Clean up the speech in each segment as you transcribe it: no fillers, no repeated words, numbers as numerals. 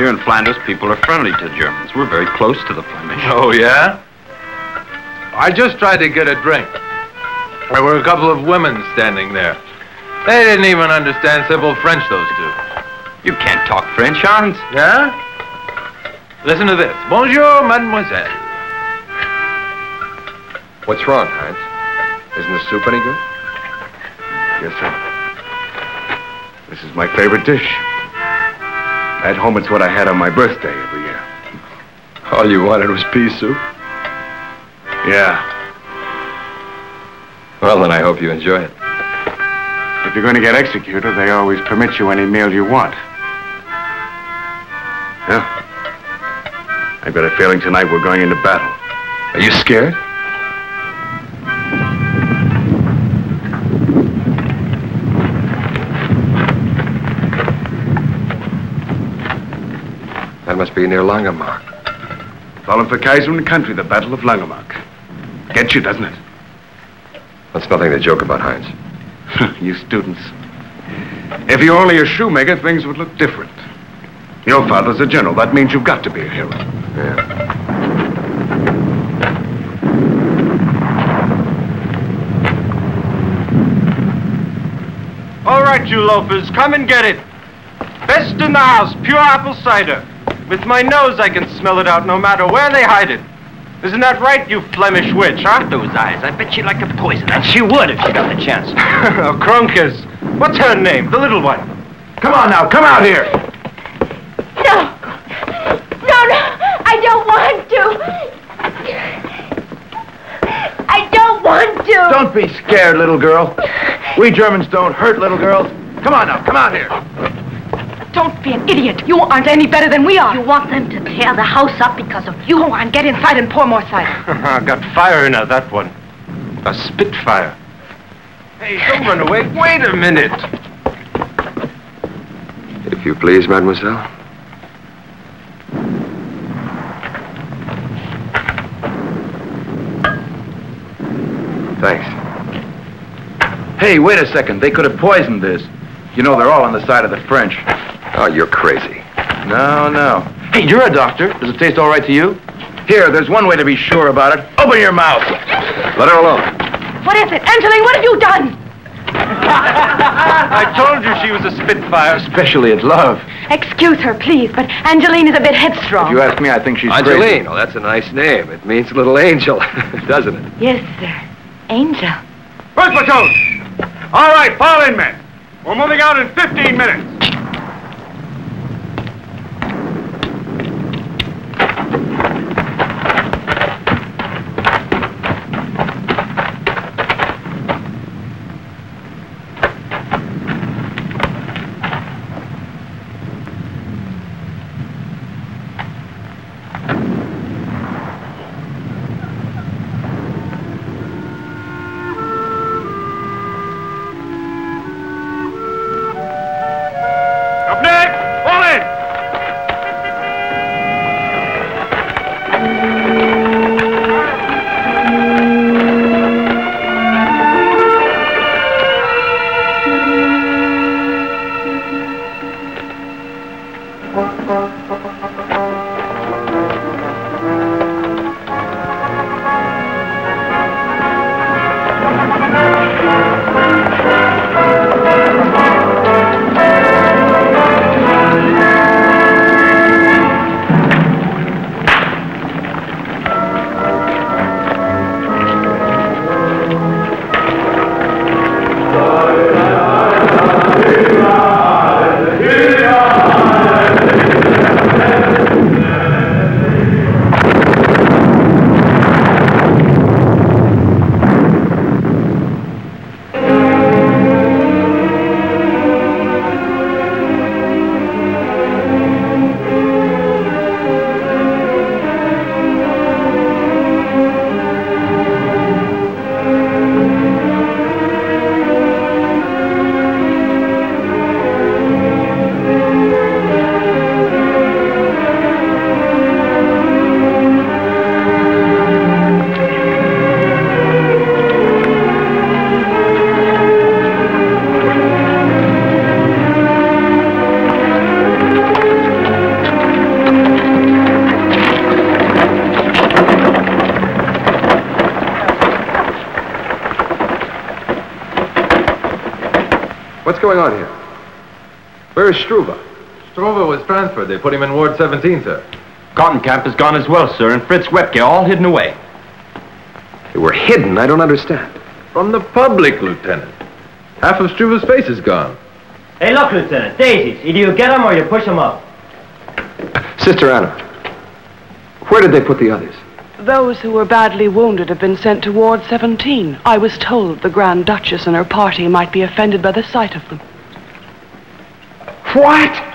Here in Flanders, people are friendly to Germans. We're very close to the Flemish. Oh, yeah? I just tried to get a drink. There were a couple of women standing there. They didn't even understand simple French, those two. You can't talk French, Hans. Yeah? Listen to this. Bonjour, mademoiselle. What's wrong, Heinz? Isn't the soup any good? Yes, sir. This is my favorite dish. At home, it's what I had on my birthday every year. All you wanted was pea soup? Yeah. Well, then I hope you enjoy it. If you're going to get executed, they always permit you any meal you want. Yeah. I've got a feeling tonight we're going into battle. Are you scared? That must be near Langemark. Fallen for Kaiser in the country, the Battle of Langemark. Gets you, doesn't it? That's nothing to joke about, Heinz. You students. If you were only a shoemaker, things would look different. Your father's a general. That means you've got to be a hero. Yeah. All right, you loafers, come and get it. Best in the house, pure apple cider. With my nose, I can smell it out no matter where they hide it. Isn't that right, you Flemish witch, huh? Look at those eyes. I bet she'd like a poison. And she would if she got the chance. Oh, Kronkes. What's her name? The little one. Come on now, come out here. No. No, I don't want to. I don't want to. Don't be scared, little girl. We Germans don't hurt little girls. Come on now, come out here. Don't be an idiot. You aren't any better than we are. You want them to tear the house up because of you. Go on, get inside and pour more cider. Got fire in her, that one. A spitfire. Hey, don't run away. Wait a minute. If you please, mademoiselle. Thanks. Hey, wait a second. They could have poisoned this. You know, they're all on the side of the French. Oh, you're crazy. No. Hey, you're a doctor. Does it taste all right to you? Here, there's one way to be sure about it. Open your mouth. Let her alone. What is it? Angeline, what have you done? I told you she was a spitfire. Especially at love. Excuse her, please, but Angeline is a bit headstrong. If you ask me, I think she's Angeline. crazy. Oh, that's a nice name. It means little angel, doesn't it? Yes, sir. Angel. First platoon! All right, fall in, men. We're moving out in 15 minutes. What's going on here? Where is Struve? Struve was transferred. They put him in Ward 17, sir. Cottencamp is gone as well, sir, and Fritz Wepke all hidden away. They were hidden. I don't understand. From the public, Lieutenant. Half of Struve's face is gone. Hey, look, Lieutenant. Daisies. Either you get them or you push them up. Sister Anna, where did they put the others? Those who were badly wounded have been sent to Ward 17. I was told the Grand Duchess and her party might be offended by the sight of them. What?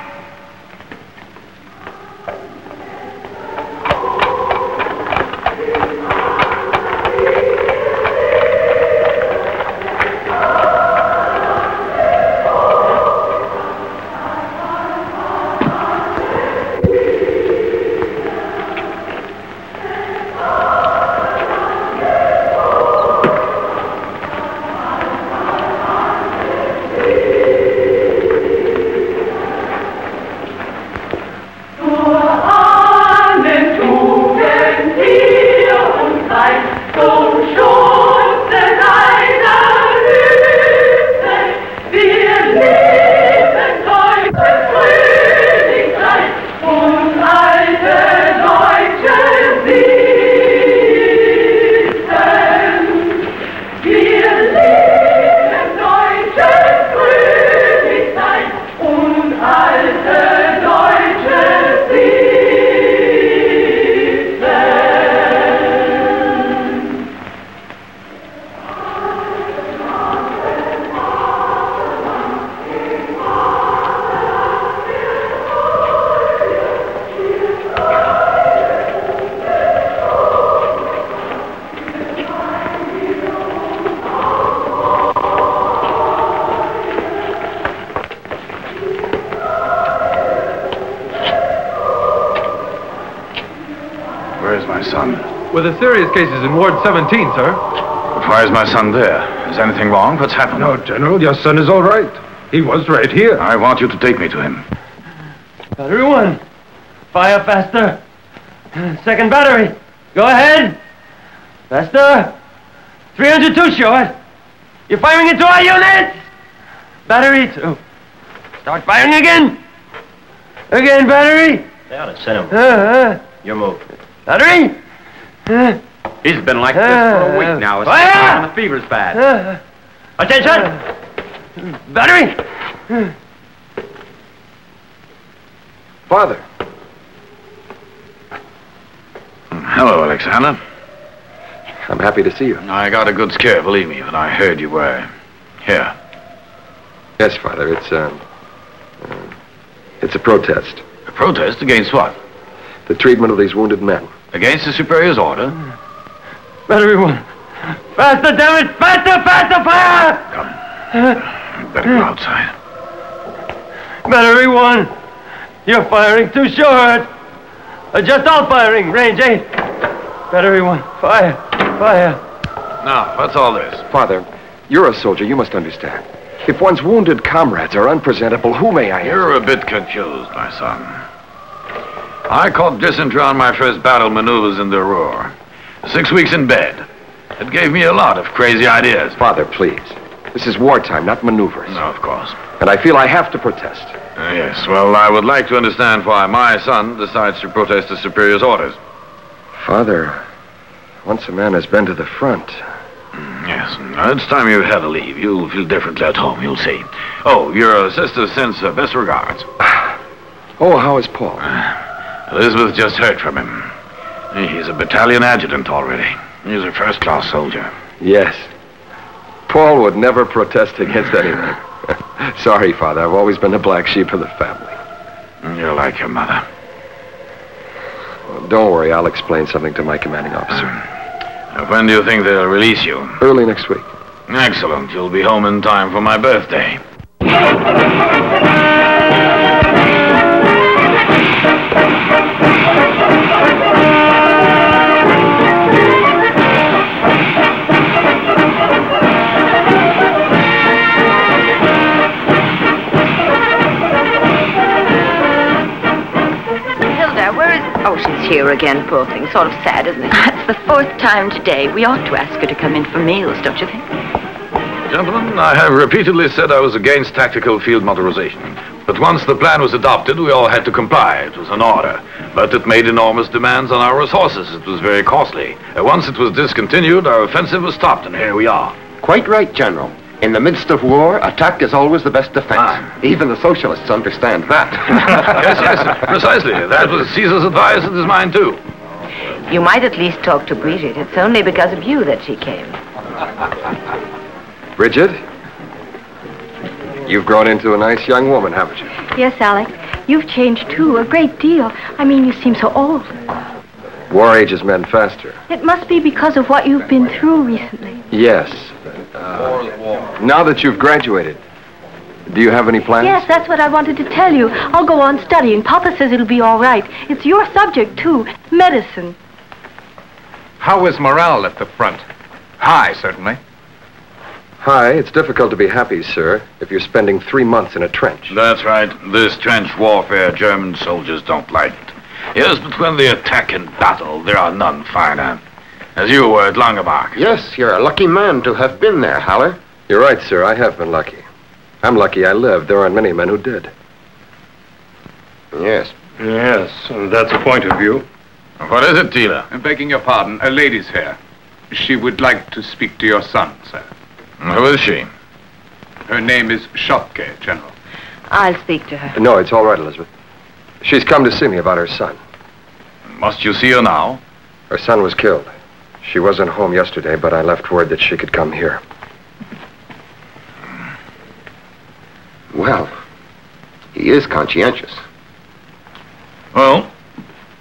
With the serious cases in Ward 17, sir. But why is my son there? Is anything wrong? What's happened? No, General, your son is all right. He was right here. I want you to take me to him. Battery 1. Fire faster. Second battery. Go ahead. Faster. 302 short. You're firing into our units. Battery 2. Start firing again. Again, battery. They ought to send him. Your move. Battery. He's been like this for a week now. Fire! The fever's bad. Attention! Battery! Father. Hello, Alexander. I'm happy to see you. I got a good scare, believe me, when I heard you were here. Yes, Father, it's a protest. A protest against what? The treatment of these wounded men. Against the superior's order? Battery 1. Faster, damn it! Faster, faster, fire! Come. Better go outside. Battery 1. You're firing too short. Adjust all firing. Range 8. Battery 1. Fire. Fire. Now, what's all this? Father, you're a soldier. You must understand. If one's wounded comrades are unpresentable, who may I... You're a bit confused, my son. I caught dysentery on my first battle maneuvers in the Ruhr. 6 weeks in bed. It gave me a lot of crazy ideas. Father, please. This is wartime, not maneuvers. No, of course. And I feel I have to protest. Yes, well, I would like to understand why my son decides to protest the superior's orders. Father, once a man has been to the front... Yes, it's time you had a leave. You'll feel differently at home, you'll see. Oh, your sister sends her best regards. Oh, how is Paul? Elizabeth just heard from him. He's a battalion adjutant already. He's a first-class soldier. Yes. Paul would never protest against anything. Sorry, Father. I've always been the black sheep of the family. You're like your mother. Well, don't worry. I'll explain something to my commanding officer. When do you think they'll release you? Early next week. Excellent. You'll be home in time for my birthday. Oh, she's here again, poor thing. Sort of sad, isn't it? It's the 4th time today. We ought to ask her to come in for meals, don't you think? Gentlemen, I have repeatedly said I was against tactical field motorization. But once the plan was adopted, we all had to comply. It was an order. But it made enormous demands on our resources. It was very costly. Once it was discontinued, our offensive was stopped, and here we are. Quite right, General. In the midst of war, attack is always the best defense. Even the socialists understand that. Yes, precisely. That was Caesar's advice, and is mine, too. You might at least talk to Bridget. It's only because of you that she came. Bridget? You've grown into a nice young woman, haven't you? Yes, Alec. You've changed, too, a great deal. I mean, you seem so old. War ages men faster. It must be because of what you've been through recently. Yes. Now that you've graduated, do you have any plans? Yes, that's what I wanted to tell you. I'll go on studying. Papa says it'll be all right. It's your subject, too. Medicine. How is morale at the front? High, certainly. Hi, it's difficult to be happy, sir, if you're spending 3 months in a trench. That's right. This trench warfare, German soldiers don't like it. Yes, but when they attack in battle, there are none finer. As you were at Langemark. Yes, you're a lucky man to have been there, Haller. You're right, sir. I have been lucky. I'm lucky I lived. There aren't many men who did. Yes. Yes, that's a point of view. What is it, Tila? I'm begging your pardon. A lady's here. She would like to speak to your son, sir. Who is she? Her name is Schopke, General. I'll speak to her. No, it's all right, Elizabeth. She's come to see me about her son. Must you see her now? Her son was killed. She wasn't home yesterday, but I left word that she could come here. Well, he is conscientious. Well?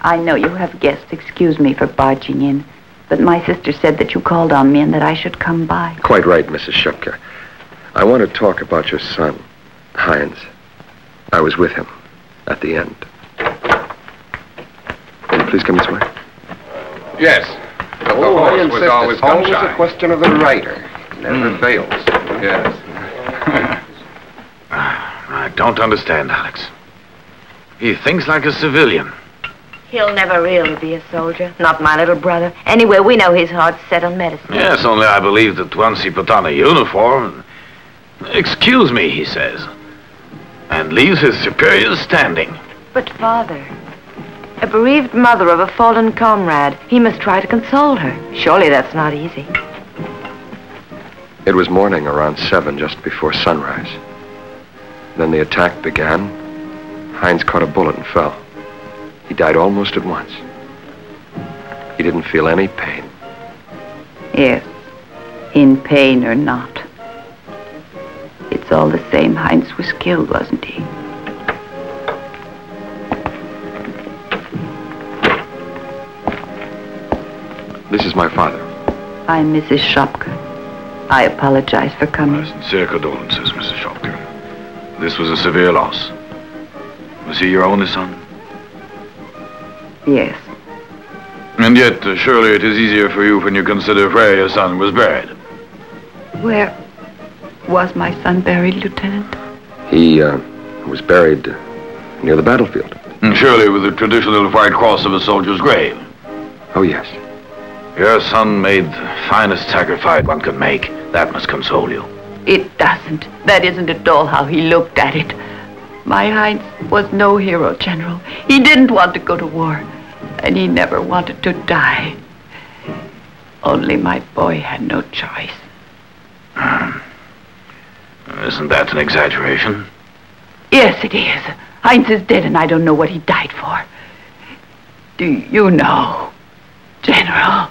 I know you have guests. Excuse me for barging in. But my sister said that you called on me and that I should come by. Quite right, Mrs. Schopke. I want to talk about your son, Heinz. I was with him at the end. Will you please come this way? Yes. But the horse was always it's always gun-shy. a question of the rider. Never fails. Yes. I don't understand, Alex. He thinks like a civilian. He'll never really be a soldier. Not my little brother. Anyway, we know his heart's set on medicine. Yes, only I believe that once he put on a uniform... Excuse me, he says. And leaves his superiors standing. But, Father, a bereaved mother of a fallen comrade, he must try to console her. Surely that's not easy. It was morning around 7, just before sunrise. Then the attack began. Heinz caught a bullet and fell. He died almost at once. He didn't feel any pain. Yes, in pain or not. It's all the same. Heinz was killed, wasn't he? This is my father. I'm Mrs. Schopke. I apologize for coming. My sincere condolences, Mrs. Schopke. This was a severe loss. Was he your only son? Yes. And yet, surely it is easier for you when you consider where your son was buried. Where was my son buried, Lieutenant? He was buried near the battlefield. And surely with the traditional white cross of a soldier's grave. Oh, yes. Your son made the finest sacrifice one could make. That must console you. It doesn't. That isn't at all how he looked at it. My Heinz was no hero, General. He didn't want to go to war, and he never wanted to die. Only my boy had no choice. Isn't that an exaggeration? Yes, it is. Heinz is dead, and I don't know what he died for. Do you know, General?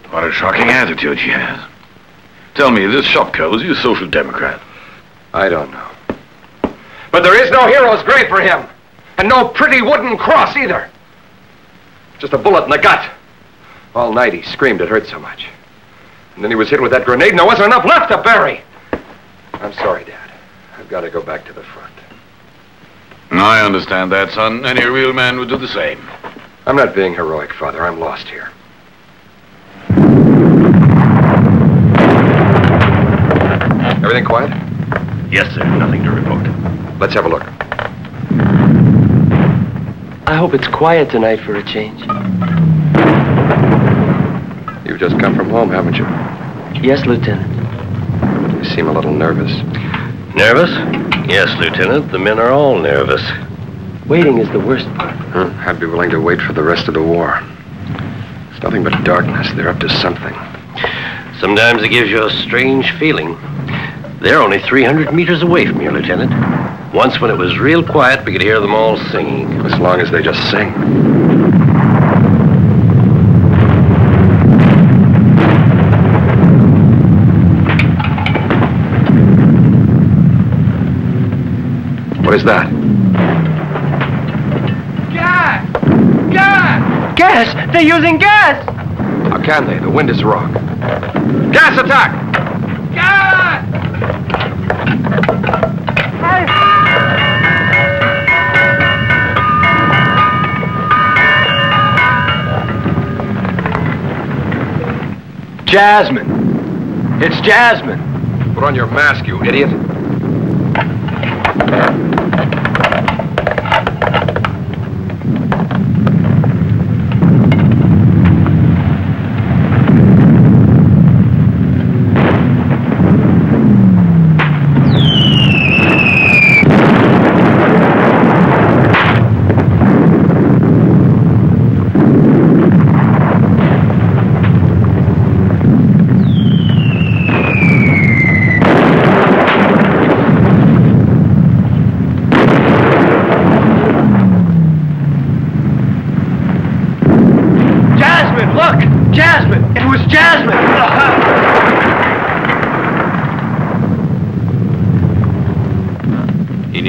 What a shocking attitude she has. Tell me, this Schopke, was he a social democrat? I don't know. But there is no hero's grave for him. And no pretty wooden cross either. Just a bullet in the gut. All night he screamed it hurt so much. And then he was hit with that grenade and there wasn't enough left to bury. I'm sorry, Dad. I've got to go back to the front. I understand that, son. Any real man would do the same. I'm not being heroic, Father. I'm lost here. Everything quiet? Yes, sir. Nothing to report. Let's have a look. I hope it's quiet tonight for a change. You You've just come from home, haven't you? Yes, Lieutenant. You seem a little nervous. Nervous? Yes, Lieutenant. The men are all nervous. Waiting is the worst part. I'd be willing to wait for the rest of the war. It's nothing but darkness. They're up to something. Sometimes it gives you a strange feeling. They're only 300 meters away from you, Lieutenant. Once when it was real quiet, we could hear them all singing. As long as they just sing. What is that? Gas! Gas! Gas! They're using gas! How can they? The wind is wrong. Gas attack! Gas! Jasmine. It's Jasmine. Put on your mask, you idiot.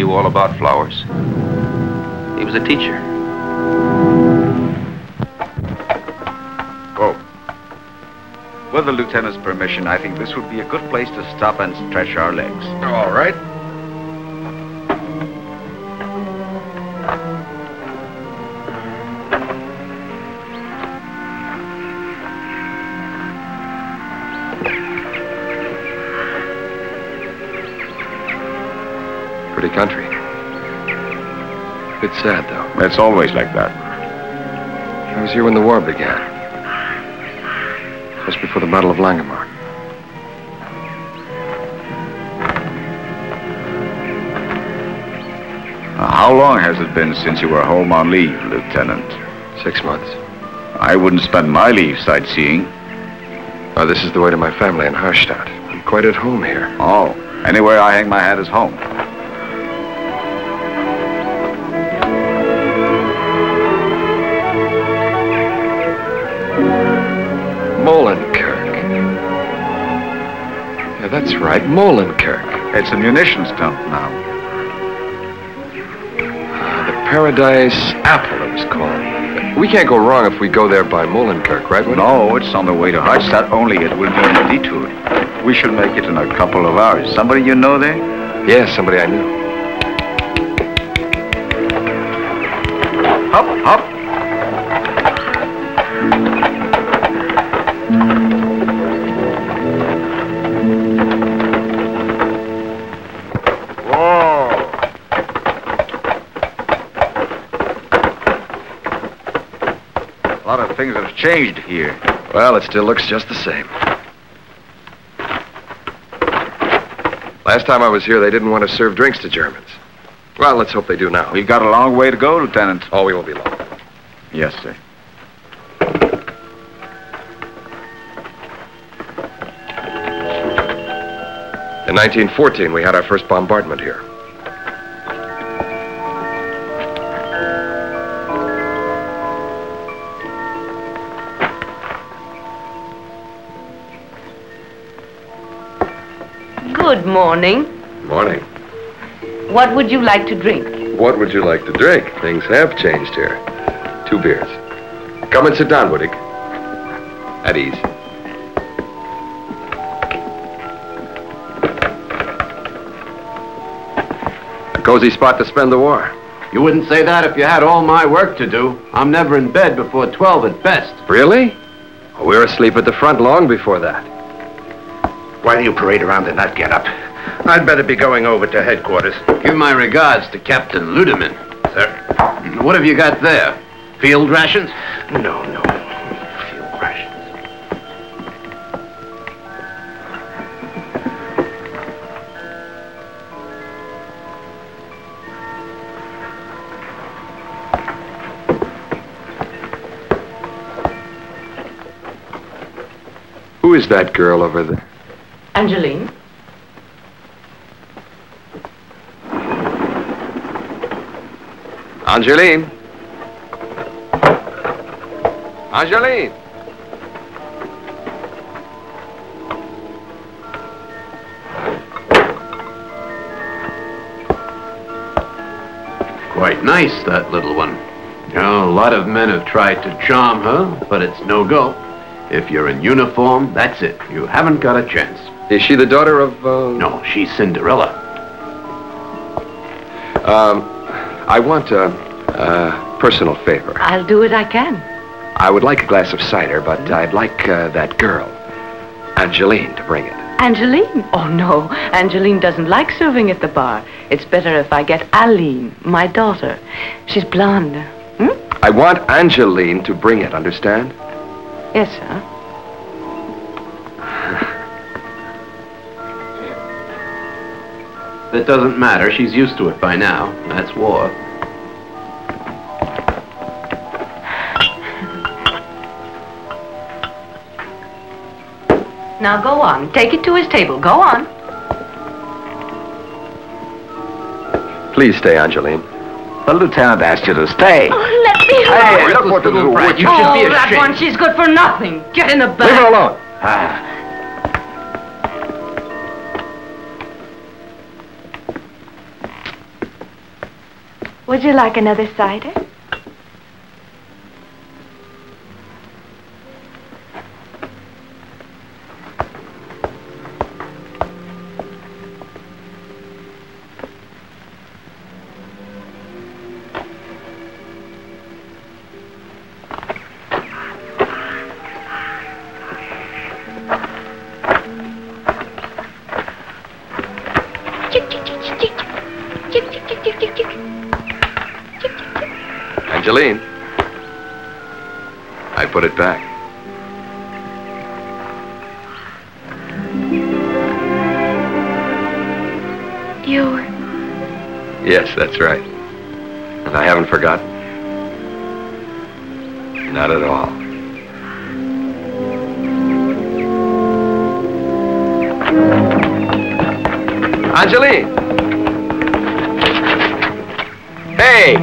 All about flowers. He was a teacher. Whoa. With the lieutenant's permission, I think this would be a good place to stop and stretch our legs. All right. Pretty country. Bit sad, though. It's always like that. I was here when the war began. Just before the Battle of Langemarck. How long has it been since you were home on leave, Lieutenant? 6 months. I wouldn't spend my leave sightseeing. Oh, this is the way to my family in Harstadt. I'm quite at home here. Oh, anywhere I hang my hat is home. Molenkirk. Yeah, that's right, Molenkirk. It's a munitions dump now. The Paradise Apple, it was called. We can't go wrong if we go there by Molenkirk, right? No, it's on the way to Harstadt only. It will mean a detour. We should make it in a couple of hours. Somebody you know there? Yes, somebody I knew. Hop, hop. Things have changed here. Well, it still looks just the same. Last time I was here, they didn't want to serve drinks to Germans. Well, let's hope they do now. We've got a long way to go, Lieutenant. Oh, we won't be long. Yes, sir. In 1914, we had our first bombardment here. Good morning. Morning. What would you like to drink? What would you like to drink? Things have changed here. 2 beers. Come and sit down, Wittig. At ease. A cozy spot to spend the war. You wouldn't say that if you had all my work to do. I'm never in bed before 12 at best. Really? Oh, we were asleep at the front long before that. Why do you parade around in that getup? I'd better be going over to headquarters. Give my regards to Captain Ludeman, sir. What have you got there? Field rations? No. Field rations. Who is that girl over there? Angeline? Angeline? Angeline? Quite nice, that little one. You know, a lot of men have tried to charm her, but it's no go. If you're in uniform, that's it. You haven't got a chance. Is she the daughter of, No, she's Cinderella. I want a personal favor. I'll do what I can. I would like a glass of cider, but I'd like that girl, Angeline, to bring it. Angeline? Oh, no. Angeline doesn't like serving at the bar. It's better if I get Aline, my daughter. She's blonde. I want Angeline to bring it, understand? Yes, sir. That doesn't matter. She's used to it by now. That's war. Now go on. Take it to his table. Go on. Please stay, Angeline. The lieutenant asked you to stay. Oh, let me alone. Hey, look what the little brat. You should be ashamed. That one, she's good for nothing. Get in the back. Leave her alone. Would you like another cider? Angeline, I put it back. You're... Yes, that's right. And I haven't forgotten. Not at all. Angeline! Hey!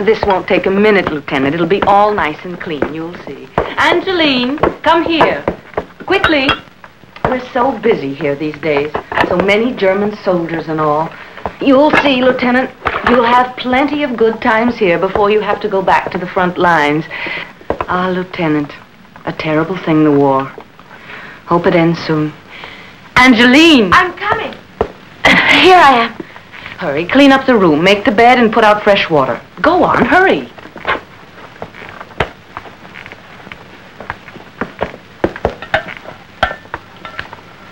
This won't take a minute, Lieutenant. It'll be all nice and clean. You'll see. Angeline, come here. Quickly. We're so busy here these days. So many German soldiers and all. You'll see, Lieutenant. You'll have plenty of good times here before you have to go back to the front lines. Ah, Lieutenant. A terrible thing, the war. Hope it ends soon. Angeline! I'm coming. Here I am. Hurry, clean up the room, make the bed, and put out fresh water. Go on, hurry.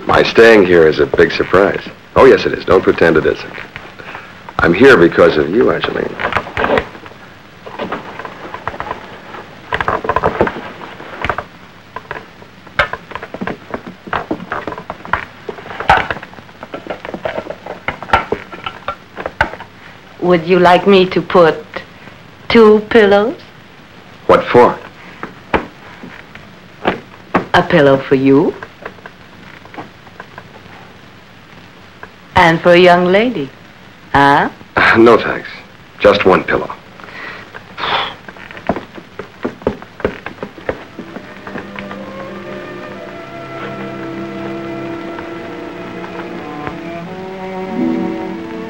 My staying here is a big surprise. Oh, yes, it is. Don't pretend it isn't. I'm here because of you, Angeline. Would you like me to put 2 pillows? What for? A pillow for you. And for a young lady. Huh? No, thanks. Just 1 pillow.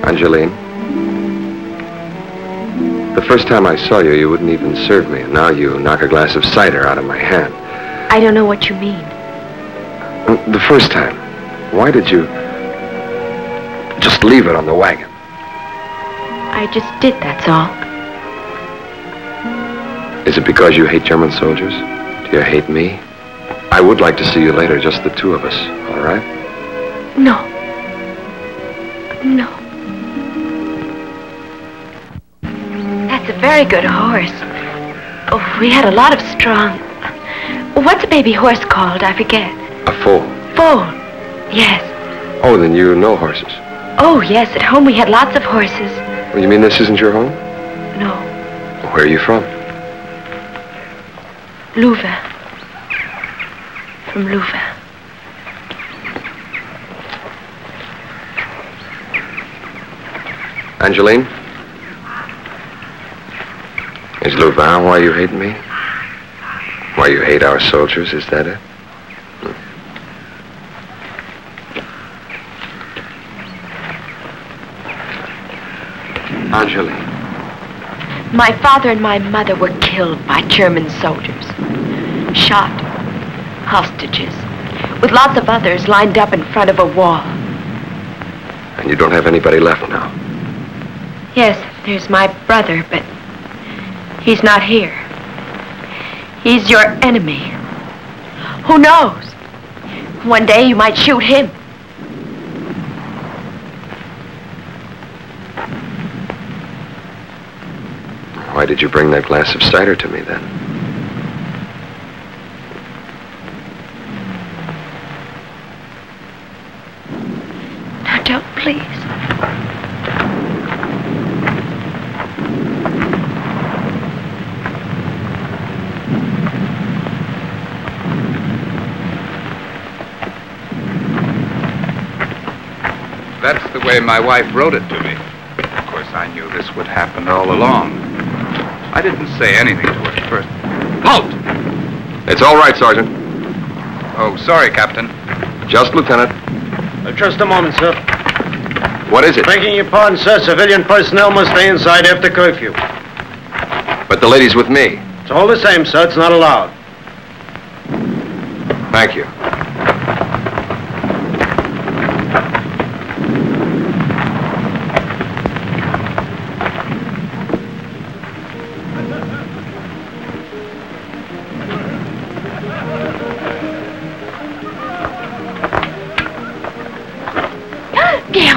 Angeline. The first time I saw you, you wouldn't even serve me, and now you knock a glass of cider out of my hand. I don't know what you mean. The first time, why did you just leave it on the wagon? I just did, that's all. Is it because you hate German soldiers? Do you hate me? I would like to see you later, just the 2 of us, all right? No. No. That's a very good horse. Oh, we had a lot of strong... What's a baby horse called? I forget. A foal. Foal. Yes. Oh, then you know horses. Oh, yes. At home we had lots of horses. Well, you mean this isn't your home? No. Where are you from? Louvain. From Louvain. Angeline? Is Louvain why you hate me? Why you hate our soldiers, is that it? Angeline. My father and my mother were killed by German soldiers. Shot. Hostages. With lots of others lined up in front of a wall. And you don't have anybody left now? Yes, there's my brother, but he's not here. He's your enemy. Who knows? One day you might shoot him. Why did you bring that glass of cider to me then? Now don't, please. That's the way my wife wrote it to me. Of course, I knew this would happen all along. I didn't say anything to her at first. Halt! It's all right, Sergeant. Oh, sorry, Captain. Just Lieutenant. Just a moment, sir. What is it? Begging your pardon, sir. Civilian personnel must stay inside after curfew. But the lady's with me. It's all the same, sir. It's not allowed. Thank you.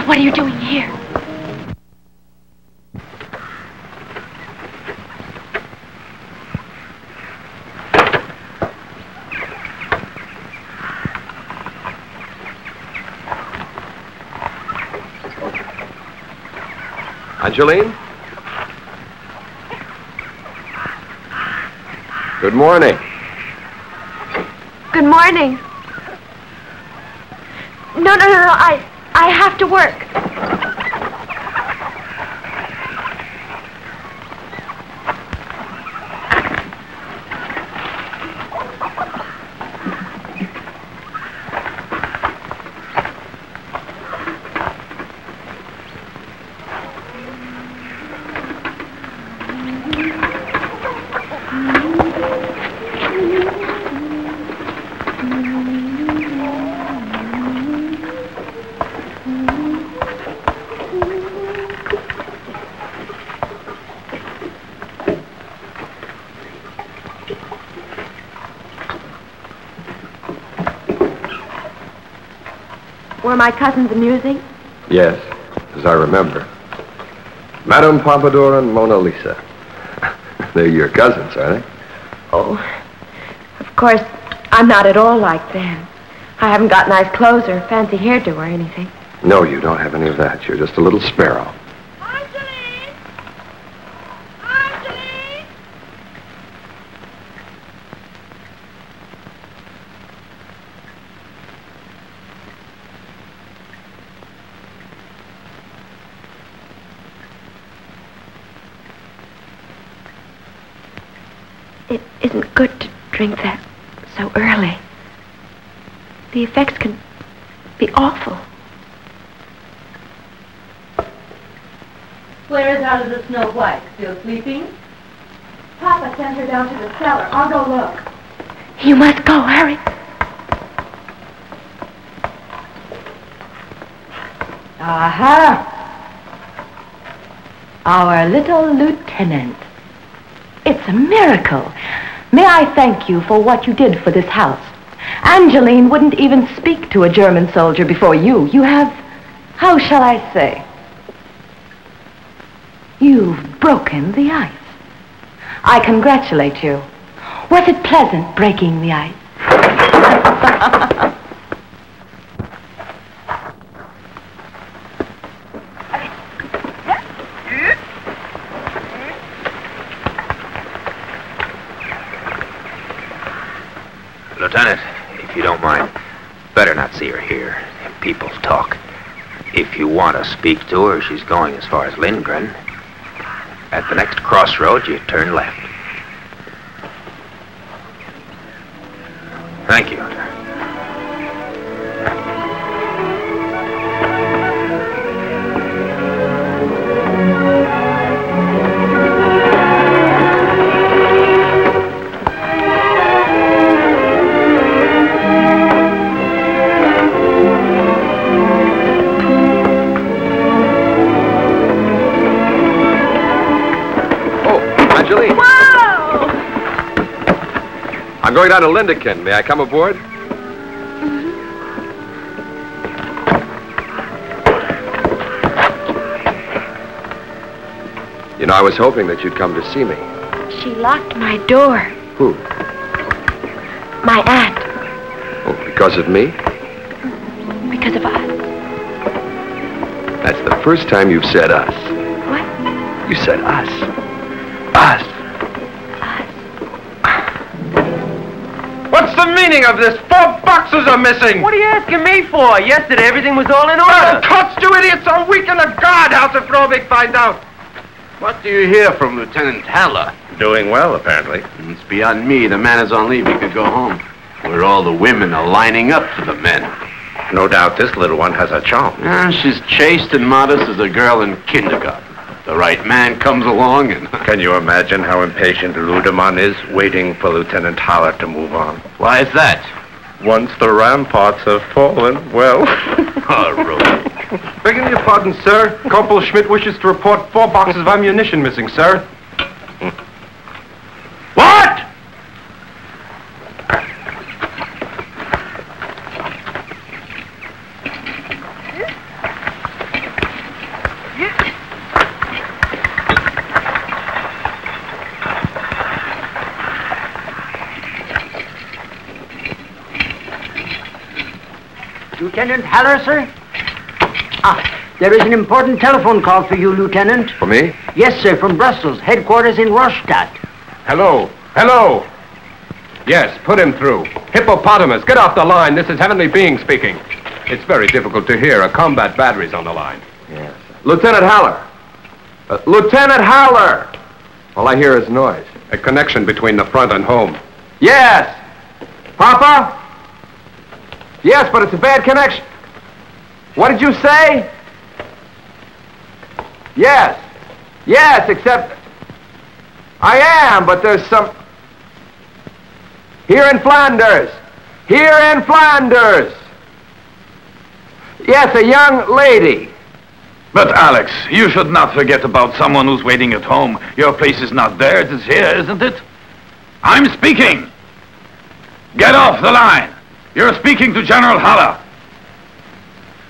What are you doing here? Angeline? Good morning. Good morning. No, I have to work. Were my cousins amusing? Yes, as I remember. Madame Pompadour and Mona Lisa. They're your cousins, are they? Oh, of course, I'm not at all like them. I haven't got nice clothes or fancy hairdo or anything. No, you don't have any of that. You're just a little sparrow. Angeline! Angeline! It isn't good to drink that so early. The effects can be awful. Where is our little Snow White? Still sleeping? Papa sent her down to the cellar. I'll go look. You must go, hurry. Aha! Our little lieutenant. It's a miracle. May I thank you for what you did for this house. Angeline wouldn't even speak to a German soldier before you. You have, how shall I say? You've broken the ice. I congratulate you. Was it pleasant breaking the ice? Lieutenant, if you don't mind, better not see her here. People talk. If you want to speak to her, she's going as far as Lindgren. At the next crossroads, you turn left. Thank you. Angeline. Whoa! I'm going down to Lindekin. May I come aboard? You know, I was hoping that you'd come to see me. She locked my door. Who? My aunt. Oh, because of me? Because of us. That's the first time you've said us. What? You said us. Us. What's the meaning of this? 4 boxes are missing! What are you asking me for? Yesterday everything was all in order. Cuts, you idiots! A week in the guardhouse if Frobe finds out! What do you hear from Lieutenant Haller? Doing well, apparently. It's beyond me. The man is on leave. He could go home. Where all the women are lining up for the men. No doubt this little one has a charm. Yeah, she's chaste and modest as a girl in kindergarten. The right man comes along and... Can you imagine how impatient Ludemann is, waiting for Lieutenant Haller to move on? Why is that? Once the ramparts have fallen, well... Begging your pardon, sir. Corporal Schmidt wishes to report 4 boxes of ammunition missing, sir. What? Lieutenant Haller, sir? There is an important telephone call for you, Lieutenant. For me? Yes, sir, from Brussels, headquarters in Rostock. Hello. Hello. Yes, put him through. Hippopotamus, get off the line. This is Heavenly Being speaking. It's very difficult to hear. A combat battery's on the line. Yes. Lieutenant Haller. Lieutenant Haller! All I hear is noise. A connection between the front and home. Yes! Papa? Yes, but it's a bad connection. What did you say? Yes. Yes, except... I am, but there's some... Here in Flanders. Here in Flanders. Yes, a young lady. But, Alex, you should not forget about someone who's waiting at home. Your place is not there, it is here, isn't it? I'm speaking. Get off the line. You're speaking to General Haller.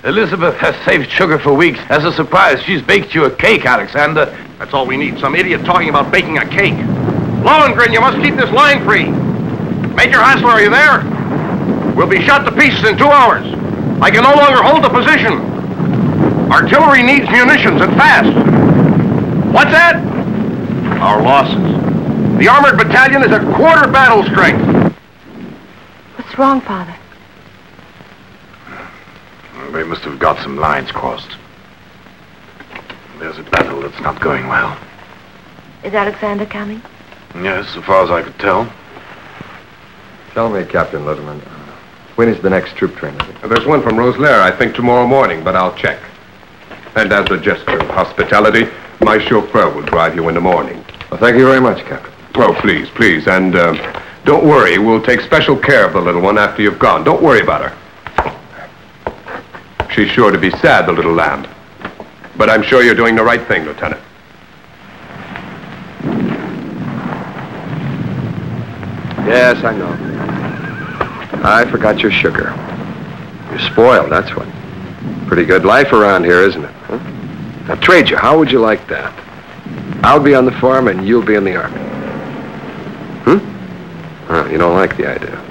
Elizabeth has saved sugar for weeks. As a surprise, she's baked you a cake, Alexander. That's all we need. Some idiot talking about baking a cake. Lohengrin, you must keep this line free. Major Hassler, are you there? We'll be shot to pieces in 2 hours. I can no longer hold the position. Artillery needs munitions and fast. What's that? Our losses. The armored battalion is at quarter battle strength. What's wrong, Father? They must have got some lines crossed. There's a battle that's not going well. Is Alexander coming? Yes, so far as I could tell. Tell me, Captain Ludemann, when is the next troop train? There's one from Roselaire, I think, tomorrow morning, but I'll check. And as a gesture of hospitality, my chauffeur will drive you in the morning. Well, thank you very much, Captain. Oh, please, please. And don't worry, we'll take special care of the little one after you've gone. Don't worry about her. She's sure to be sad, the little lamb. But I'm sure you're doing the right thing, Lieutenant. Yes, I know. I forgot your sugar. You're spoiled, that's what. Pretty good life around here, isn't it? Huh? Now, trade you. How would you like that? I'll be on the farm and you'll be in the army. Oh, you don't like the idea.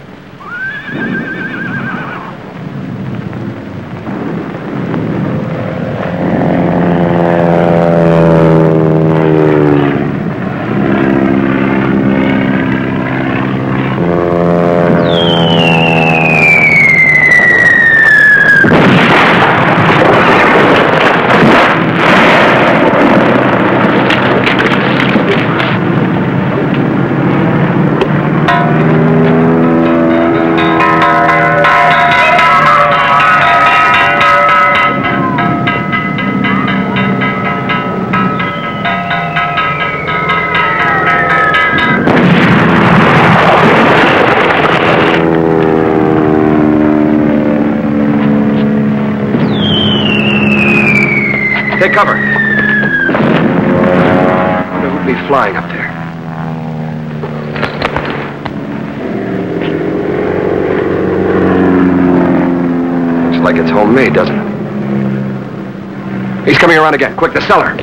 cover. Who would be flying up there? Looks like it's homemade, doesn't it? He's coming around again. Quick, the cellar.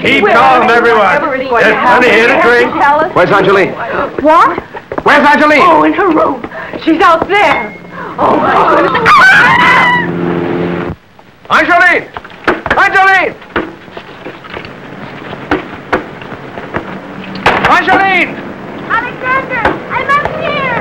Keep calm, everyone. There's plenty here to drink. Where's Angeline? What? Where's Angeline? Oh, in her room. She's out there. Oh, my goodness. Angeline! Angeline! Angeline! Alexander, I'm up here!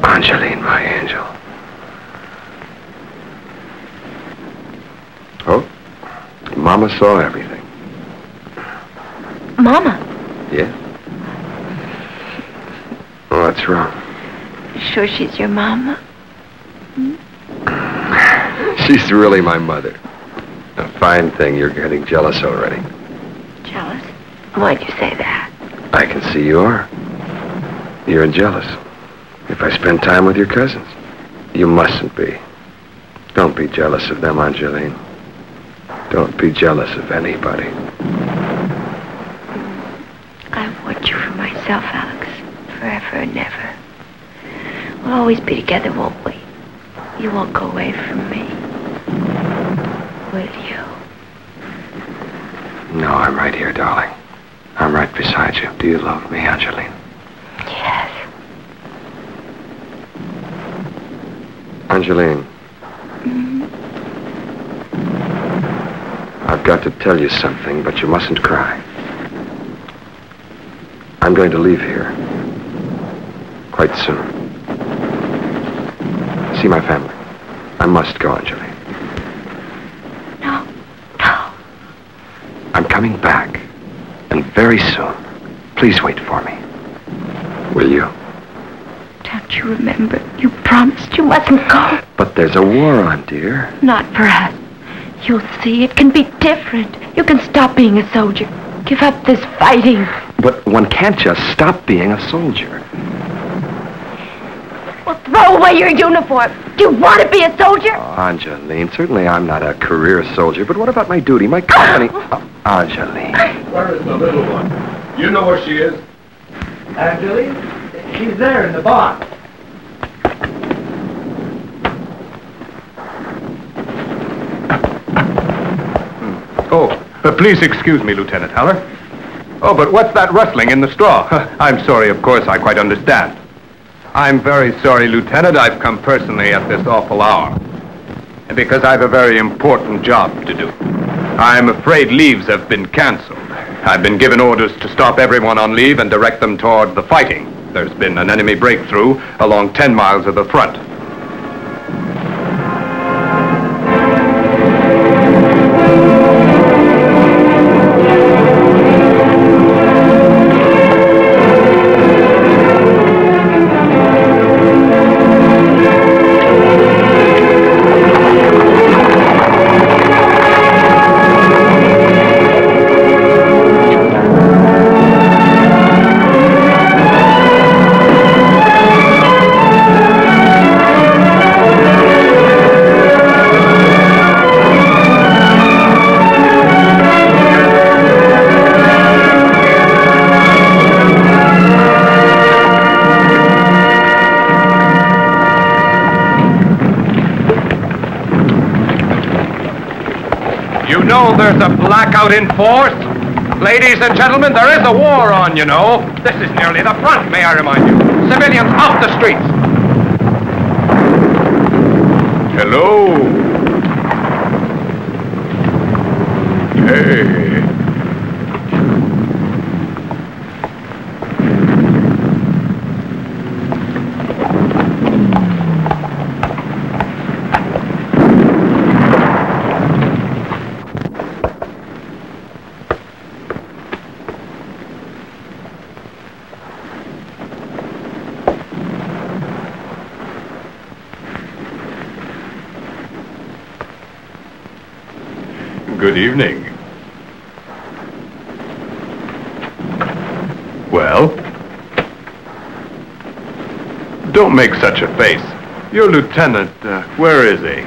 Angeline, my angel. Oh, Mama saw everything. Mama? Yeah? What's wrong? You sure she's your mama? She's really my mother. A fine thing you're getting jealous already. Jealous? Why'd you say that? I can see you are. You're jealous. If I spend time with your cousins. You mustn't be. Don't be jealous of them, Angeline. Don't be jealous of anybody. I want you for myself, Alex. Forever and ever. We'll always be together, won't we? You won't go away from me. Will you? No, I'm right here, darling. I'm right beside you. Do you love me, Angeline? Yes. Angeline. I've got to tell you something, but you mustn't cry. I'm going to leave here. Quite soon. See my family. I must go, Angeline. No. I'm coming back. And very soon. Please wait for me. Will you? Don't you remember? You promised you mustn't go. But there's a war on, dear. Not for us. You'll see, it can be different. You can stop being a soldier. Give up this fighting. But one can't just stop being a soldier. Well, throw away your uniform. Do you want to be a soldier? Oh, Angeline, certainly I'm not a career soldier, but what about my duty, my company? Oh, Angeline. Where is the little one? You know where she is? Angeline? She's there in the box. Oh, please excuse me, Lieutenant Haller. Oh, but what's that rustling in the straw? I'm sorry, of course, I quite understand. I'm very sorry, Lieutenant. I've come personally at this awful hour. And because I've a very important job to do. I'm afraid leaves have been canceled. I've been given orders to stop everyone on leave and direct them toward the fighting. There's been an enemy breakthrough along 10 miles of the front. You know there's a blackout in force? Ladies and gentlemen, there is a war on, you know. This is nearly the front, may I remind you. Civilians off the streets. Hello. Hey. Good evening. Well? Don't make such a face. Your lieutenant, where is he?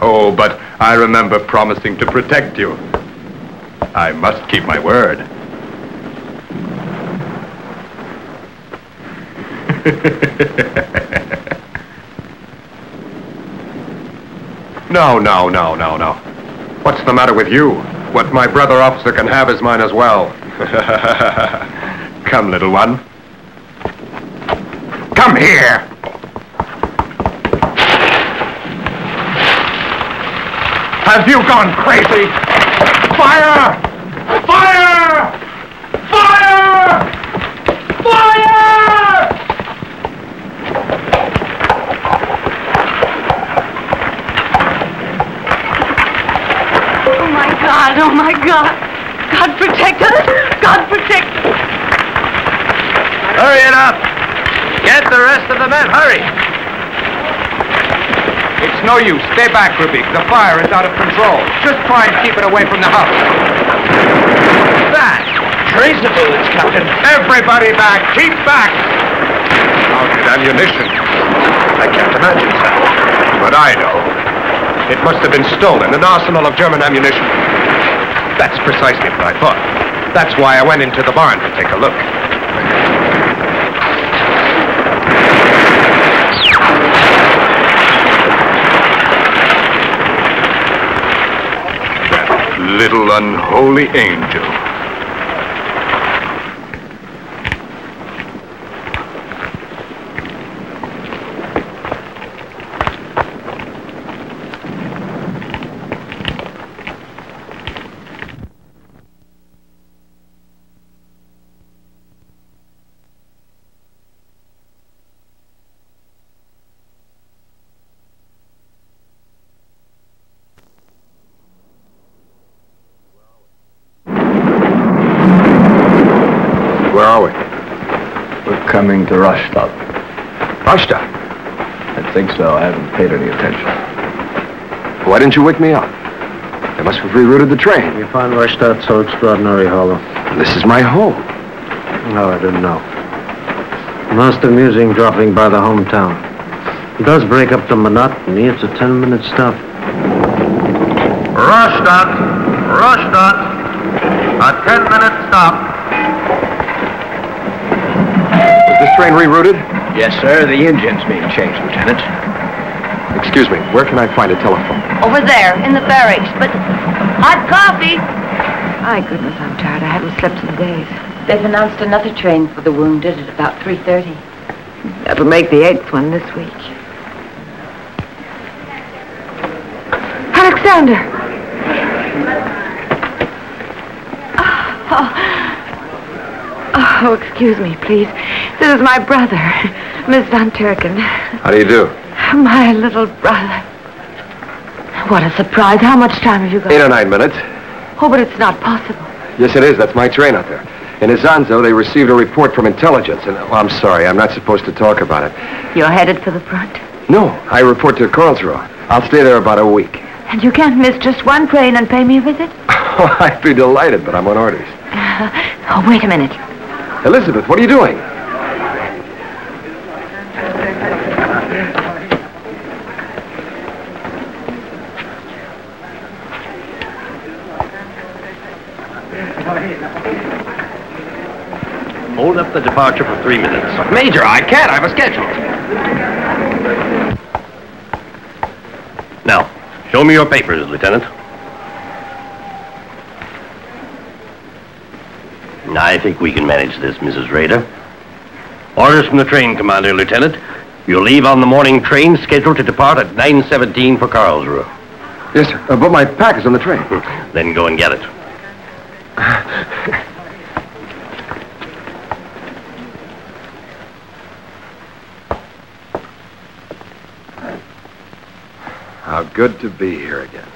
Oh, but I remember promising to protect you. I must keep my word. No. What's the matter with you? What my brother officer can have is mine as well. Come, little one. Come here! Have you gone crazy? Fire! Fire! Fire! Fire! Oh, my God. God protect us. God protect us. Hurry it up. Get the rest of the men. Hurry. It's no use. Stay back, Rubik. The fire is out of control. Just try and keep it away from the house. That. Trace the bullets, Captain. Everybody back. Keep back. Mounted ammunition. I can't imagine that. But I know. It must have been stolen, an arsenal of German ammunition. That's precisely what I thought. That's why I went into the barn to take a look. That little unholy angel. Where are we? We're coming to Rastatt. Rastatt? I think so. I haven't paid any attention. Why didn't you wake me up? They must have rerouted the train. You find Rastatt so extraordinary, Hollow? This is my home. No, I didn't know. Most amusing dropping by the hometown. It does break up the monotony. It's a 10-minute stop. Rastatt! Rastatt! A 10-minute stop. Was this train rerouted? Yes, sir. The engine's being changed, Lieutenant. Excuse me, where can I find a telephone? Over there, in the barracks, but hot coffee. My goodness, I'm tired. I haven't slept in days. They've announced another train for the wounded at about 3:30. That'll make the 8th one this week. Alexander! Oh, excuse me, please. This is my brother, Miss Van Turken. How do you do? My little brother. What a surprise. How much time have you got? 8 or 9 minutes. Oh, but it's not possible. Yes, it is. That's my train out there. In Izanzo, they received a report from intelligence, and I'm sorry, I'm not supposed to talk about it. You're headed for the front? No, I report to Karlsruhe. I'll stay there about a week. And you can't miss just one train and pay me a visit? Oh, I'd be delighted, but I'm on orders. Oh, wait a minute. Elizabeth, what are you doing? Hold up the departure for 3 minutes. Major, I can't. I have a schedule. Now, show me your papers, Lieutenant. I think we can manage this, Mrs. Rader. Orders from the train commander, Lieutenant. You'll leave on the morning train scheduled to depart at 9:17 for Karlsruhe. Yes, sir. But my pack is on the train. Then go and get it. How good to be here again.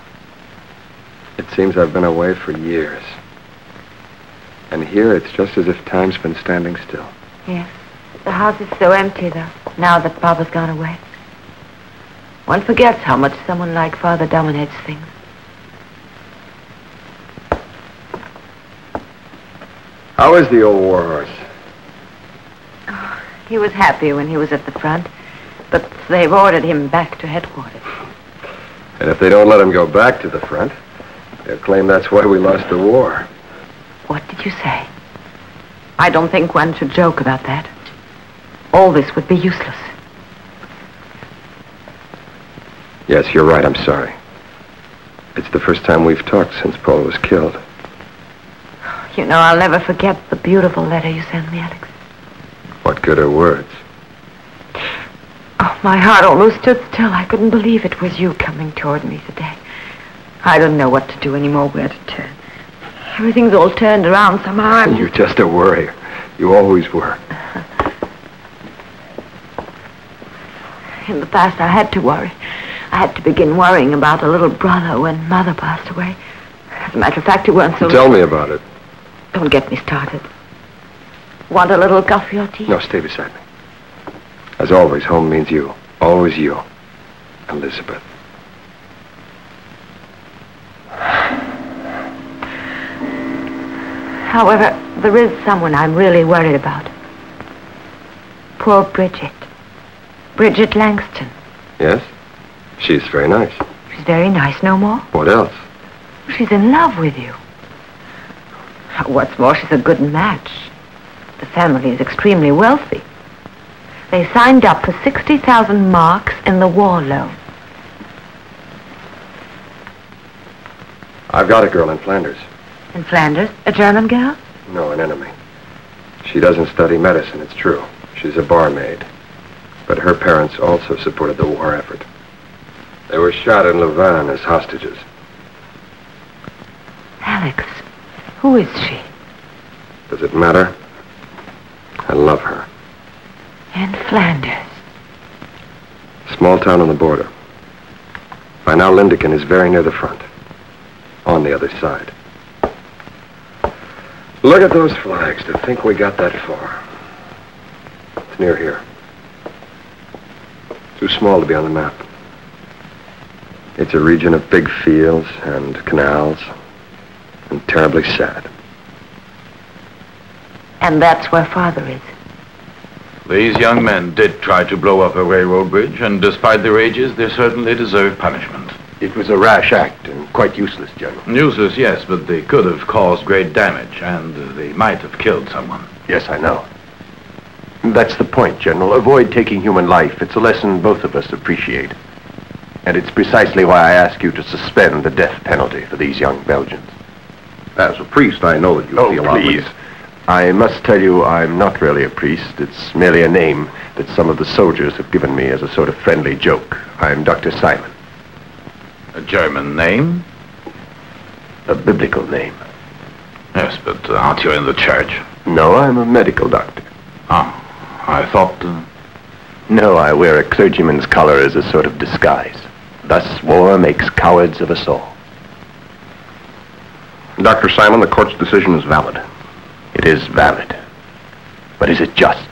It seems I've been away for years. And here it's just as if time's been standing still. Yes. The house is so empty, though, now that Papa's gone away. One forgets how much someone like Father dominates things. How is the old warhorse? Oh, he was happy when he was at the front, but they've ordered him back to headquarters. And if they don't let him go back to the front, they'll claim that's why we lost the war. What did you say? I don't think one should joke about that. All this would be useless. Yes, you're right. I'm sorry. It's the first time we've talked since Paul was killed. You know, I'll never forget the beautiful letter you sent me, Alex. What good are words? Oh, my heart almost stood still. I couldn't believe it was you coming toward me today. I don't know what to do anymore, where to turn. Everything's all turned around somehow. You're just a worrier. You always were. In the past, I had to worry. I had to begin worrying about a little brother when Mother passed away. As a matter of fact, you weren't so... Tell me about it. Don't get me started. Want a little coffee or tea? No, stay beside me. As always, home means you. Always you. Elizabeth. However, there is someone I'm really worried about. Poor Bridget. Bridget Langston. Yes? She's very nice. She's very nice, no more? What else? She's in love with you. What's more, she's a good match. The family is extremely wealthy. They signed up for 60,000 marks in the war loan. I've got a girl in Flanders. In Flanders? A German girl? No, an enemy. She doesn't study medicine, it's true. She's a barmaid. But her parents also supported the war effort. They were shot in Louvain as hostages. Alex, who is she? Does it matter? I love her. In Flanders. Small town on the border. By now, Lindekin is very near the front. On the other side. Look at those flags. To think we got that far. It's near here. Too small to be on the map. It's a region of big fields and canals, and terribly sad. And that's where Father is. These young men did try to blow up a railroad bridge, and despite their ages, they certainly deserve punishment. It was a rash act and quite useless, General. Useless, yes, but they could have caused great damage, and they might have killed someone. Yes, I know. That's the point, General. Avoid taking human life. It's a lesson both of us appreciate. And it's precisely why I ask you to suspend the death penalty for these young Belgians. As a priest, I know that you feel please. I must tell you I'm not really a priest. It's merely a name that some of the soldiers have given me as a sort of friendly joke. I'm Dr. Simon. A German name? A biblical name. Yes, but aren't you in the church? No, I'm a medical doctor. Oh, I thought... No, I wear a clergyman's collar as a sort of disguise. Thus, war makes cowards of us all. Dr. Simon, the court's decision is valid. It is valid. But is it just?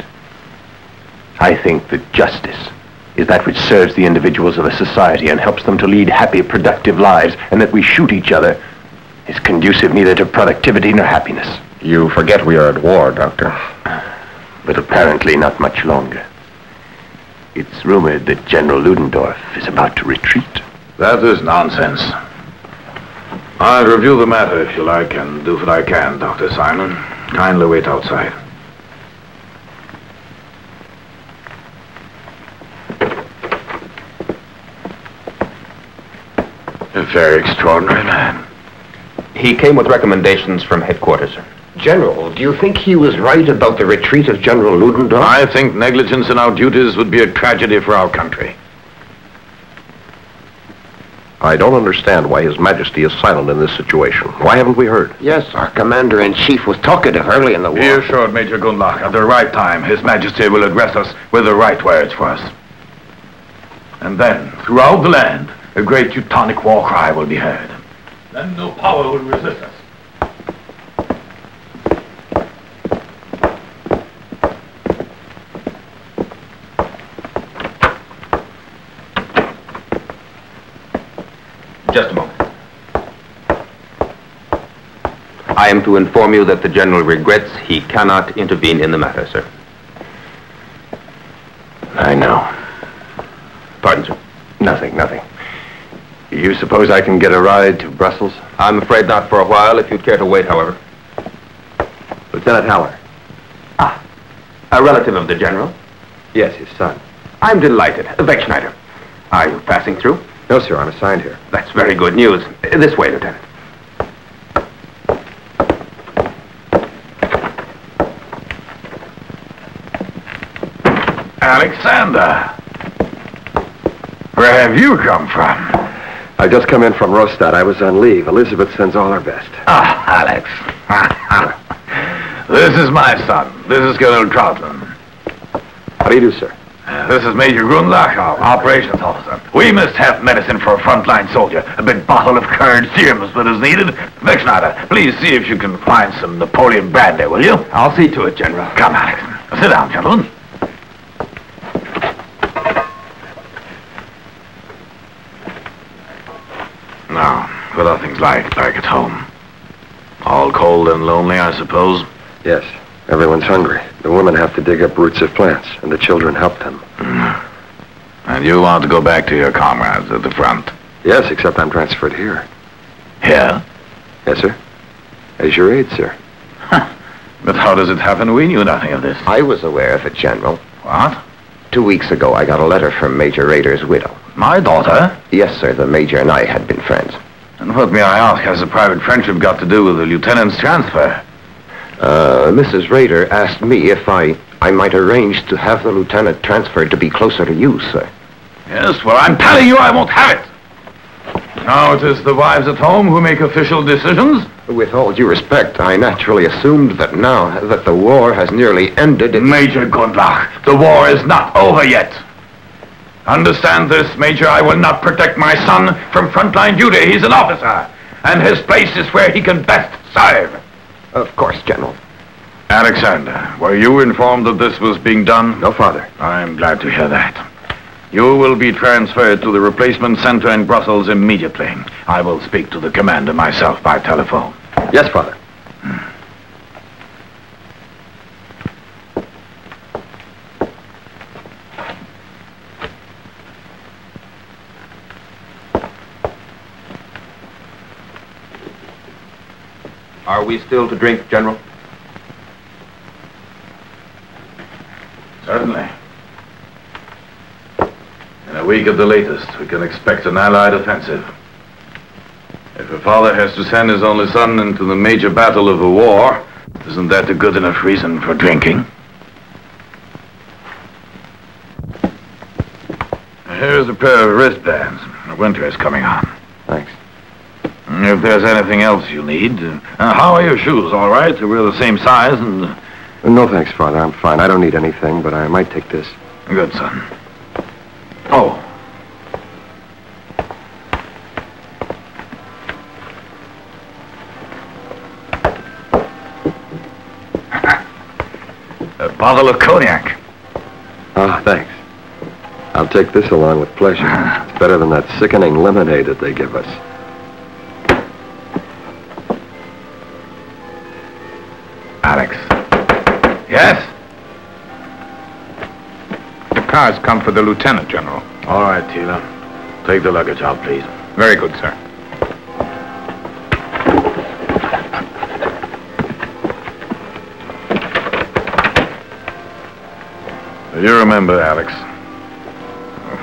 I think that justice is that which serves the individuals of a society and helps them to lead happy, productive lives, and that we shoot each other is conducive neither to productivity nor happiness. You forget we are at war, Doctor. But apparently not much longer. It's rumored that General Ludendorff is about to retreat. That is nonsense. I'll review the matter if you like and do what I can, Dr. Simon. Kindly wait outside. A very extraordinary man. He came with recommendations from headquarters, sir. General, do you think he was right about the retreat of General Ludendorff? I think negligence in our duties would be a tragedy for our country. I don't understand why His Majesty is silent in this situation. Why haven't we heard? Yes, our commander-in-chief was talkative early in the war. Be assured, Major Gundlach, at the right time, His Majesty will address us with the right words for us. And then, throughout the land, a great Teutonic war cry will be heard. Then no power will resist us. Just a moment. I am to inform you that the General regrets he cannot intervene in the matter, sir. I know. Pardon, sir. Nothing. You suppose I can get a ride to Brussels? I'm afraid not for a while, if you'd care to wait, however. Lieutenant Haller. A relative of the General? Yes, his son. I'm delighted. Wegschneider. Are you passing through? No, sir, I'm assigned here. That's very good news. This way, Lieutenant. Alexander! Where have you come from? I just come in from Rostad. I was on leave. Elizabeth sends all her best. Alex. This is my son. This is Colonel Troutman. How do you do, sir? This is Major Grundlach, our operations officer. We must have medicine for a frontline soldier. A big bottle of curd serum is what is needed. Wegschneider, please see if you can find some Napoleon brandy, will you? I'll see to it, General. Come, Alex. Sit down, gentlemen. Now, what are things like at home? All cold and lonely, I suppose? Yes. Everyone's hungry. The women have to dig up roots of plants, and the children help them. And you want to go back to your comrades at the front? Yes, except I'm transferred here. Here? Yes, sir. As your aide, sir. But how does it happen we knew nothing of this? I was aware of it, General. What? 2 weeks ago, I got a letter from Major Rader's widow. My daughter? Yes, sir. The Major and I had been friends. And what, may I ask, has a private friendship got to do with the lieutenant's transfer? Mrs. Rader asked me if I might arrange to have the lieutenant transferred to be closer to you, sir. Yes, well, I'm telling you I won't have it. Now it is the wives at home who make official decisions. With all due respect, I naturally assumed that now that the war has nearly ended... Major Gundlach, the war is not over yet. Understand this, Major, I will not protect my son from frontline duty. He's an officer, and his place is where he can best serve. Of course, General. Alexander, were you informed that this was being done? No, Father. I'm glad to hear that. You will be transferred to the replacement center in Brussels immediately. I will speak to the commander myself by telephone. Yes, Father. Are we still to drink, General? Certainly. In a week at the latest, we can expect an Allied offensive. If a father has to send his only son into the major battle of a war, isn't that a good enough reason for drinking? Here's a pair of wristbands. Winter is coming on. Thanks. If there's anything else you need... how are your shoes, all right? We're the same size and... No, thanks, Father. I'm fine. I don't need anything, but I might take this. Good, son. Oh. A bottle of cognac. Ah, thanks. I'll take this along with pleasure. It's better than that sickening lemonade that they give us. Alex. Yes? The car's come for the Lieutenant General. All right, Tila. Take the luggage out, please. Very good, sir. You remember, Alex,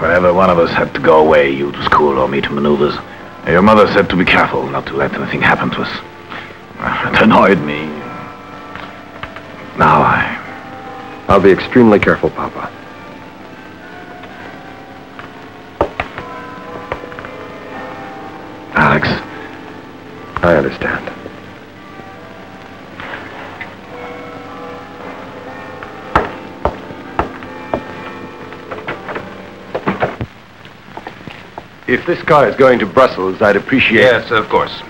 whenever one of us had to go away, you to school or me to maneuvers, your mother said to be careful not to let anything happen to us. It annoyed me. Now I'll be extremely careful, Papa. Alex, I understand. If this car is going to Brussels, I'd appreciate... Yes, of course.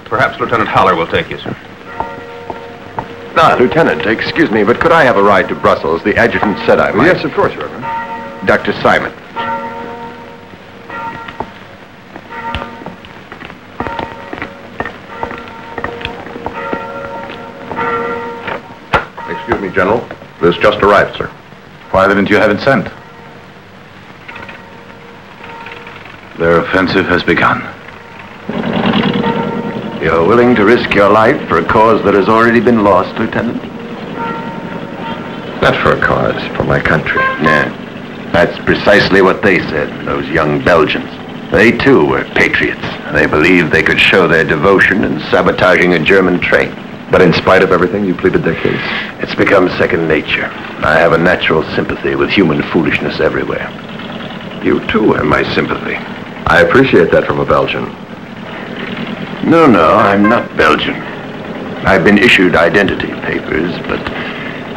Perhaps Lieutenant Haller will take you, sir. Lieutenant, excuse me, but could I have a ride to Brussels? The adjutant said I might. Yes, of course, Reverend. Dr. Simon. Excuse me, General. This just arrived, sir. Why didn't you have it sent? Their offensive has begun. You're willing to risk your life for a cause that has already been lost, Lieutenant? Not for a cause, for my country. Yeah. That's precisely what they said, those young Belgians. They, too, were patriots. They believed they could show their devotion in sabotaging a German train. But in spite of everything, you pleaded their case? It's become second nature. I have a natural sympathy with human foolishness everywhere. You, too, have my sympathy. I appreciate that from a Belgian. No, I'm not Belgian. I've been issued identity papers, but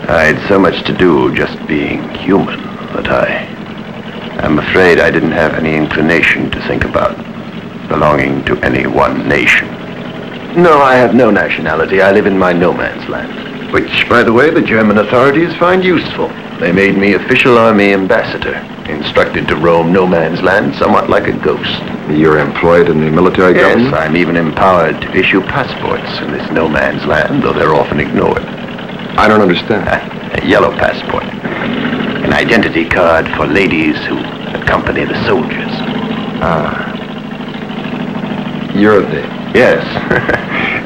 I had so much to do just being human that I'm afraid I didn't have any inclination to think about belonging to any one nation. No, I have no nationality. I live in my no man's land, which, by the way, the German authorities find useful. They made me official army ambassador, instructed to roam no man's land somewhat like a ghost. You're employed in the military government? Yes, I'm even empowered to issue passports in this no man's land, though they're often ignored. I don't understand. A yellow passport. An identity card for ladies who accompany the soldiers. You're the... Yes.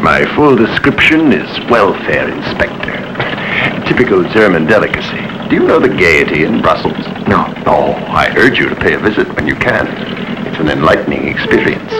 My full description is welfare inspector. Typical German delicacy. Do you know the gaiety in Brussels? No. Oh, I urge you to pay a visit when you can. It's an enlightening experience.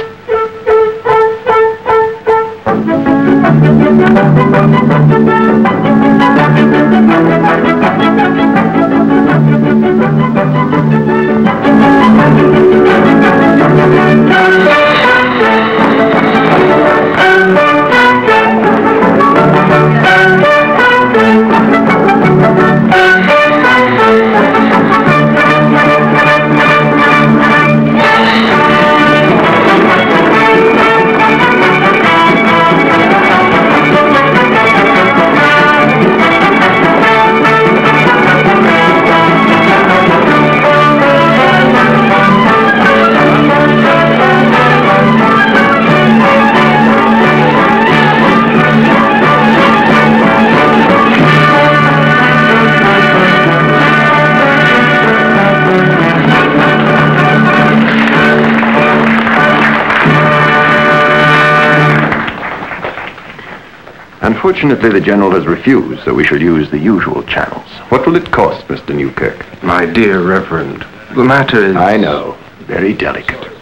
Unfortunately, the General has refused, so we shall use the usual channels. What will it cost, Mr. Newkirk? My dear Reverend, the matter is... I know. Very delicate.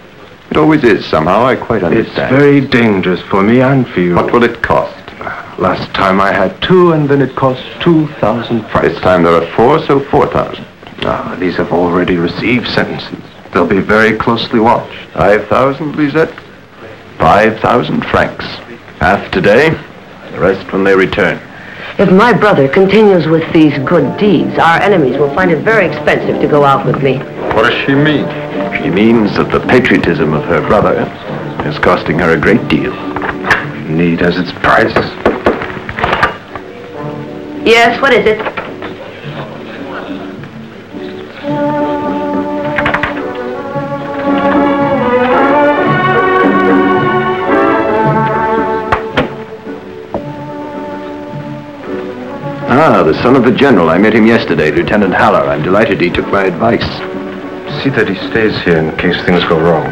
It always is, somehow. I quite understand. It's very dangerous for me and for you. What will it cost? Last time I had 2, and then it cost 2,000 francs. This time there are 4, so 4,000. These have already received sentences. They'll be very closely watched. 5,000, Lisette? 5,000 francs. Half today, the rest when they return. If my brother continues with these good deeds, our enemies will find it very expensive to go out with me. What does she mean? She means that the patriotism of her brother is costing her a great deal. Need has its price. Yes, what is it? The son of the General. I met him yesterday, Lieutenant Haller. I'm delighted he took my advice. See that he stays here in case things go wrong.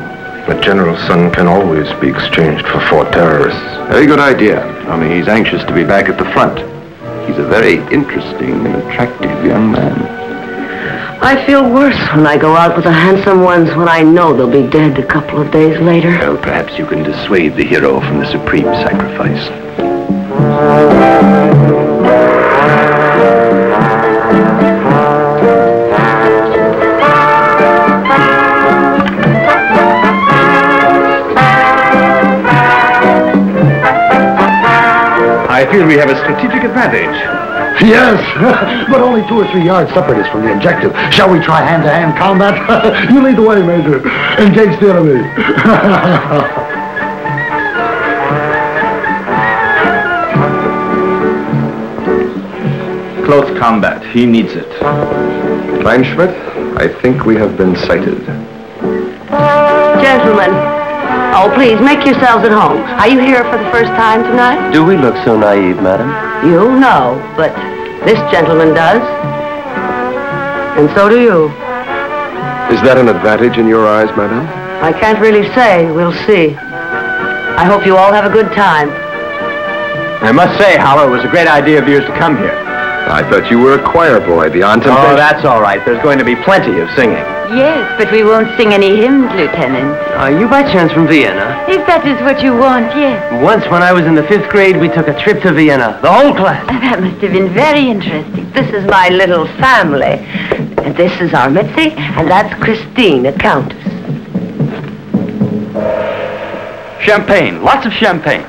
The General's son can always be exchanged for 4 terrorists. Very good idea. Only he's anxious to be back at the front. He's a very interesting and attractive young man. I feel worse when I go out with the handsome ones when I know they'll be dead a couple of days later. Well, perhaps you can dissuade the hero from the supreme sacrifice. I feel we have a strategic advantage. Yes, but only 2 or 3 yards separate us from the objective. Shall we try hand-to-hand combat? You lead the way, Major. Engage the enemy. Close combat. He needs it. Kleinschmidt, I think we have been sighted. Gentlemen, oh, please, make yourselves at home. Are you here for the first time tonight? Do we look so naive, madam? You? No, but this gentleman does. And so do you. Is that an advantage in your eyes, madame? I can't really say. We'll see. I hope you all have a good time. I must say, Howler, it was a great idea of yours to come here. I thought you were a choir boy beyond temptation. Oh, that's all right. There's going to be plenty of singing. Yes, but we won't sing any hymns, Lieutenant. Are you by chance from Vienna? If that is what you want, yes. Once when I was in the 5th grade, we took a trip to Vienna. The whole class. That must have been very interesting. This is my little family. And this is our Mitzi, and that's Christine, a countess. Champagne. Lots of champagne.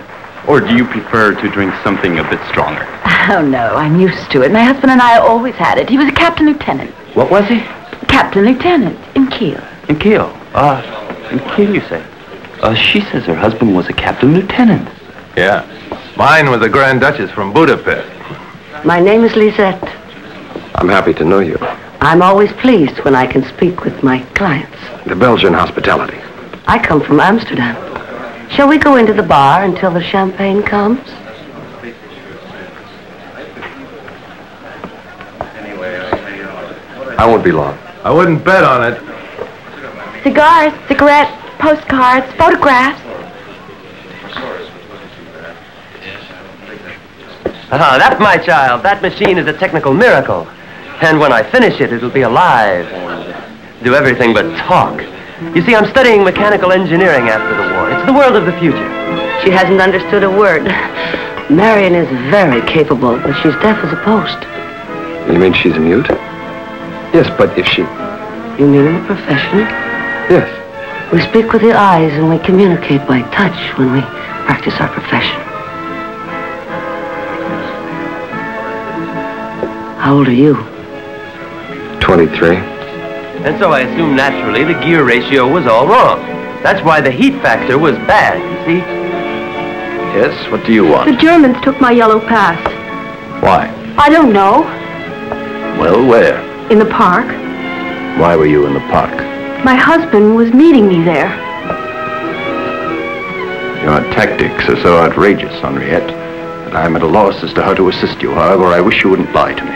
Or do you prefer to drink something a bit stronger? Oh, no, I'm used to it. My husband and I always had it. He was a captain lieutenant. What was he? Captain lieutenant in Kiel. In Kiel. In Kiel, you say? She says her husband was a captain lieutenant. Yeah. Mine was a Grand Duchess from Budapest. My name is Lisette. I'm happy to know you. I'm always pleased when I can speak with my clients. The Belgian hospitality. I come from Amsterdam. Shall we go into the bar until the champagne comes? I won't be long. I wouldn't bet on it. Cigars, cigarettes, postcards, photographs. That's my child. That machine is a technical miracle. And when I finish it, it'll be alive and do everything but talk. You see, I'm studying mechanical engineering after the war. It's the world of the future. She hasn't understood a word. Marion is very capable, but she's deaf as a post. You mean she's mute? Yes, but if she... You mean in the profession? Yes. We speak with the eyes and we communicate by touch when we practice our profession. How old are you? 23. And so I assume naturally the gear ratio was all wrong. That's why the heat factor was bad, you see? Yes, what do you want? The Germans took my yellow pass. Why? I don't know. Well, where? In the park. Why were you in the park? My husband was meeting me there. Your tactics are so outrageous, Henriette, that I'm at a loss as to how to assist you. However, I wish you wouldn't lie to me.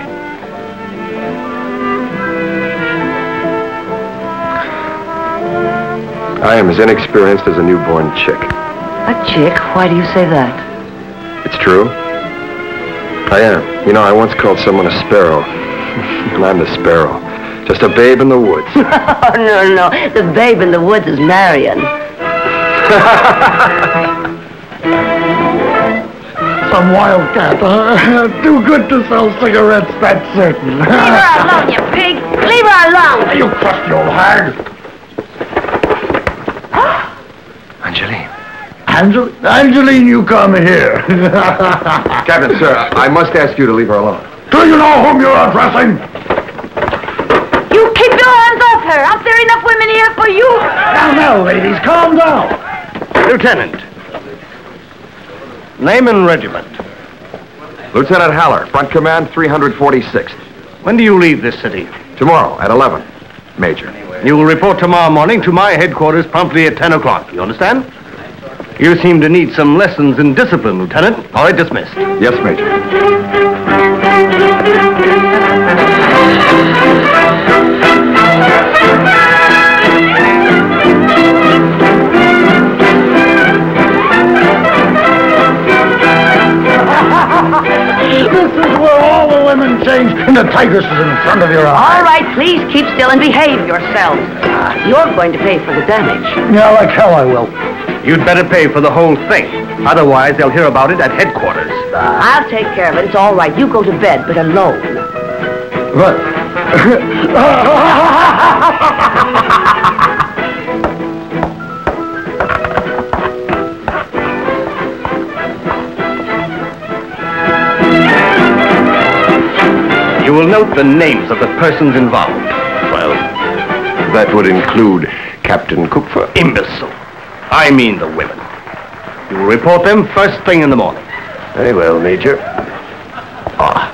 I am as inexperienced as a newborn chick. A chick? Why do you say that? It's true. I am. You know, I once called someone a sparrow. And I'm the sparrow. Just a babe in the woods. Oh, no. The babe in the woods is Marion. Some wildcat, huh? Too good to sell cigarettes, that's certain. Leave her alone, you pig! Leave her alone! You crusty old hag! Angeline. Angeline, you come here. Captain, sir, I must ask you to leave her alone. Do you know whom you're addressing? You keep your hands off her! Aren't there enough women here for you? Now, ladies, calm down. Lieutenant. Name and regiment. Lieutenant Haller, Front Command, 346th. When do you leave this city? Tomorrow, at 11. Major. You will report tomorrow morning to my headquarters promptly at 10 o'clock. You understand? You seem to need some lessons in discipline, Lieutenant. All right, dismissed. Yes, Major. This is where all the women change into tigresses in front of your eyes. All right, please keep still and behave yourselves. You're going to pay for the damage. Yeah, like hell I will. You'd better pay for the whole thing. Otherwise, they'll hear about it at headquarters. I'll take care of it. It's all right. You go to bed, but alone. What? will note the names of the persons involved. Well, that would include Captain Kupfer. Imbecile. I mean the women. You will report them first thing in the morning. Very well, Major. Ah.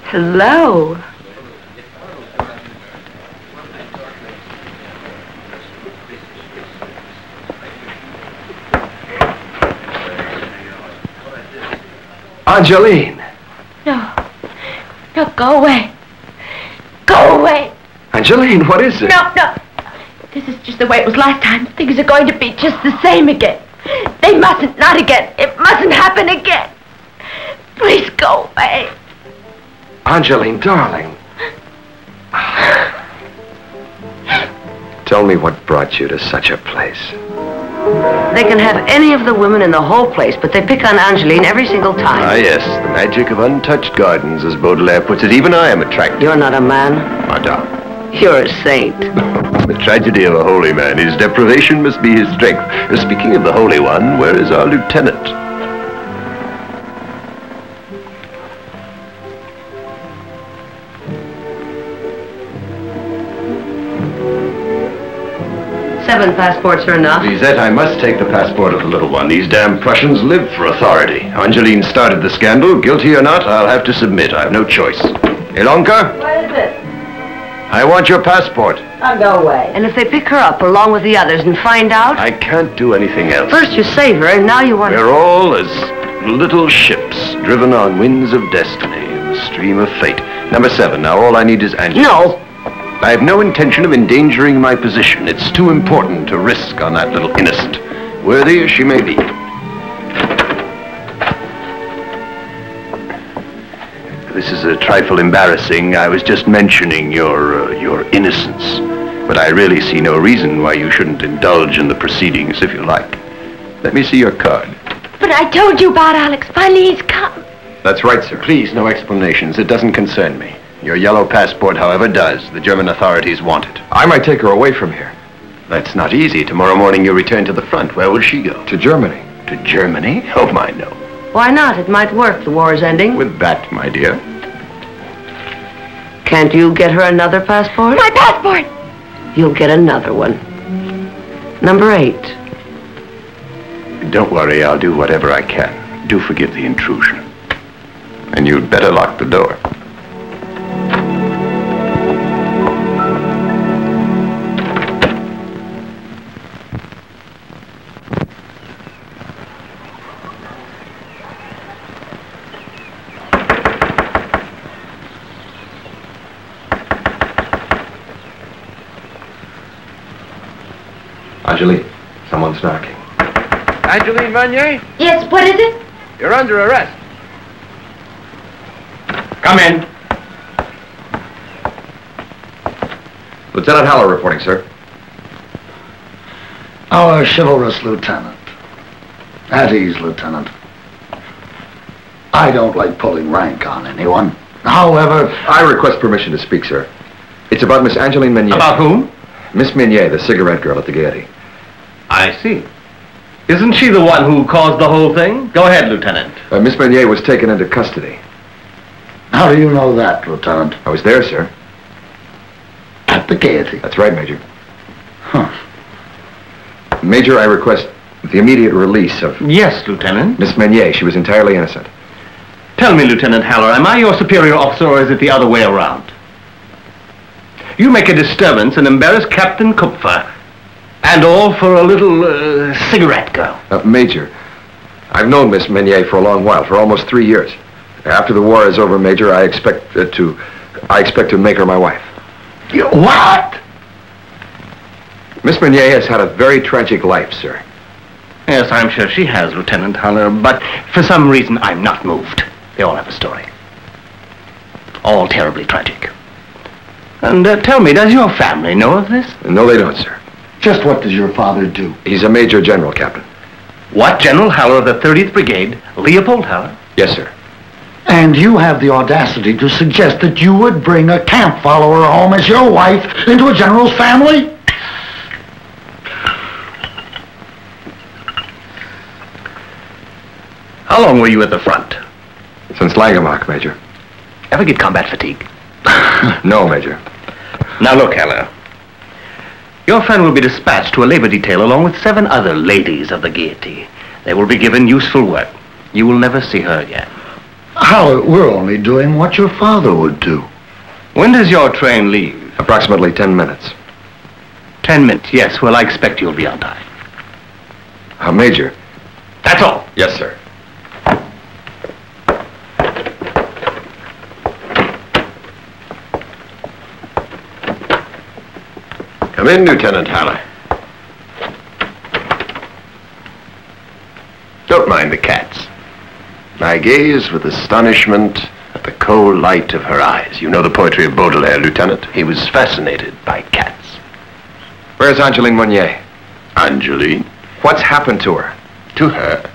Hello. Angeline! No. No, go away. Go away. Angeline, what is it? No, no. This is just the way it was last time. Things are going to be just the same again. They mustn't, not again. It mustn't happen again. Please go away. Angeline, darling. Tell me what brought you to such a place. They can have any of the women in the whole place, but they pick on Angeline every single time. Ah, yes, the magic of untouched gardens, as Baudelaire puts it. Even I am attracted. You're not a man. Madame. You're a saint. The tragedy of a holy man, his deprivation must be his strength. Speaking of the Holy One, where is our lieutenant? Seven passports are enough. Lisette, I must take the passport of the little one. These damn Prussians live for authority. Angeline started the scandal. Guilty or not, I'll have to submit. I have no choice. Ilonka? What is it? I want your passport. I'll go away. And if they pick her up along with the others and find out? I can't do anything else. First you save her, and now you want... We're all as little ships driven on winds of destiny in the stream of fate. Number 7. Now all I need is Angeline. No. I have no intention of endangering my position. It's too important to risk on that little innocent, worthy as she may be. This is a trifle embarrassing. I was just mentioning your innocence. But I really see no reason why you shouldn't indulge in the proceedings if you like. Let me see your card. But I told you about Alex. Finally, he's come. That's right, sir. Please, no explanations. It doesn't concern me. Your yellow passport, however, does. The German authorities want it. I might take her away from here. That's not easy. Tomorrow morning you return to the front. Where will she go? To Germany. To Germany? Oh, my, no. Why not? It might work. The war is ending. With that, my dear. Can't you get her another passport? My passport! You'll get another one. Number 8. Don't worry, I'll do whatever I can. Do forgive the intrusion. And you'd better lock the door. Angeline, someone's knocking. Angeline Vanier? Yes, what is it? You're under arrest. Come in. Lieutenant Haller reporting, sir. Our chivalrous lieutenant. At ease, Lieutenant. I don't like pulling rank on anyone. However... I request permission to speak, sir. It's about Miss Angeline Meunier. About whom? Miss Meunier, the cigarette girl at the Gaiety. I see. Isn't she the one who caused the whole thing? Go ahead, Lieutenant. Miss Meunier was taken into custody. How do you know that, Lieutenant? I was there, sir. At the Gaiety? That's right, Major. Huh. Major, I request the immediate release of... Yes, Lieutenant. Miss Meunier. She was entirely innocent. Tell me, Lieutenant Haller, am I your superior officer or is it the other way around? You make a disturbance and embarrass Captain Kupfer. And all for a little cigarette girl. Major, I've known Miss Meunier for a long while, for almost 3 years. After the war is over, Major, I expect to make her my wife. What? Miss Meunier has had a very tragic life, sir. Yes, I'm sure she has, Lieutenant Haller, but for some reason I'm not moved. They all have a story. All terribly tragic. And tell me, does your family know of this? No, they don't, sir. Just what does your father do? He's a Major General, Captain. What, General Haller of the 30th Brigade, Leopold Haller? Yes, sir. And you have the audacity to suggest that you would bring a camp follower home as your wife into a general's family? How long were you at the front? Since Langemarck, Major. Ever get combat fatigue? No, Major. Now look, Heller. Your friend will be dispatched to a labor detail along with 7 other ladies of the Gaiety. They will be given useful work. You will never see her again. Howard, we're only doing what your father would do. When does your train leave? Approximately 10 minutes. 10 minutes, yes. Well, I expect you'll be on time. Major. That's all. Yes, sir. Come in, Lieutenant Haller. Don't mind the cats. I gaze with astonishment at the cold light of her eyes. You know the poetry of Baudelaire, Lieutenant. He was fascinated by cats. Where's Angeline Monnier? Angeline? What's happened to her? To her?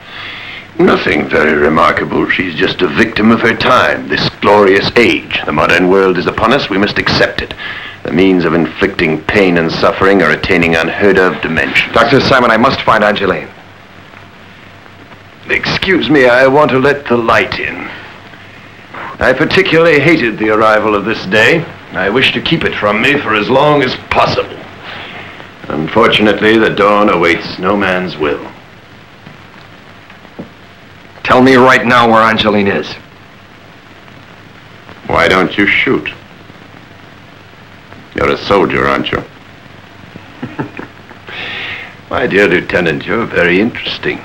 Nothing very remarkable. She's just a victim of her time, this glorious age. The modern world is upon us. We must accept it. The means of inflicting pain and suffering are attaining unheard of dimensions. Dr. Simon, I must find Angeline. Excuse me, I want to let the light in. I particularly hated the arrival of this day. I wish to keep it from me for as long as possible. Unfortunately, the dawn awaits no man's will. Tell me right now where Angeline is. Why don't you shoot? You're a soldier, aren't you? My dear Lieutenant, you're very interesting.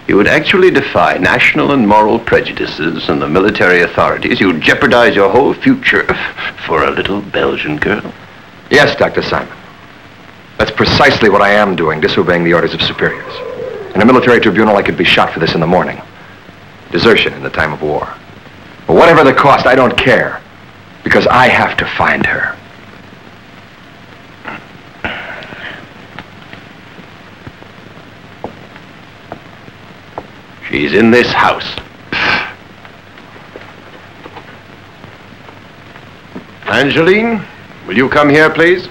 You would actually defy national and moral prejudices and the military authorities. You would jeopardize your whole future for a little Belgian girl. Yes, Dr. Simon. That's precisely what I am doing, disobeying the orders of superiors. In a military tribunal, I could be shot for this in the morning. Desertion in the time of war. But whatever the cost, I don't care. Because I have to find her. She's in this house. Angeline, will you come here, please?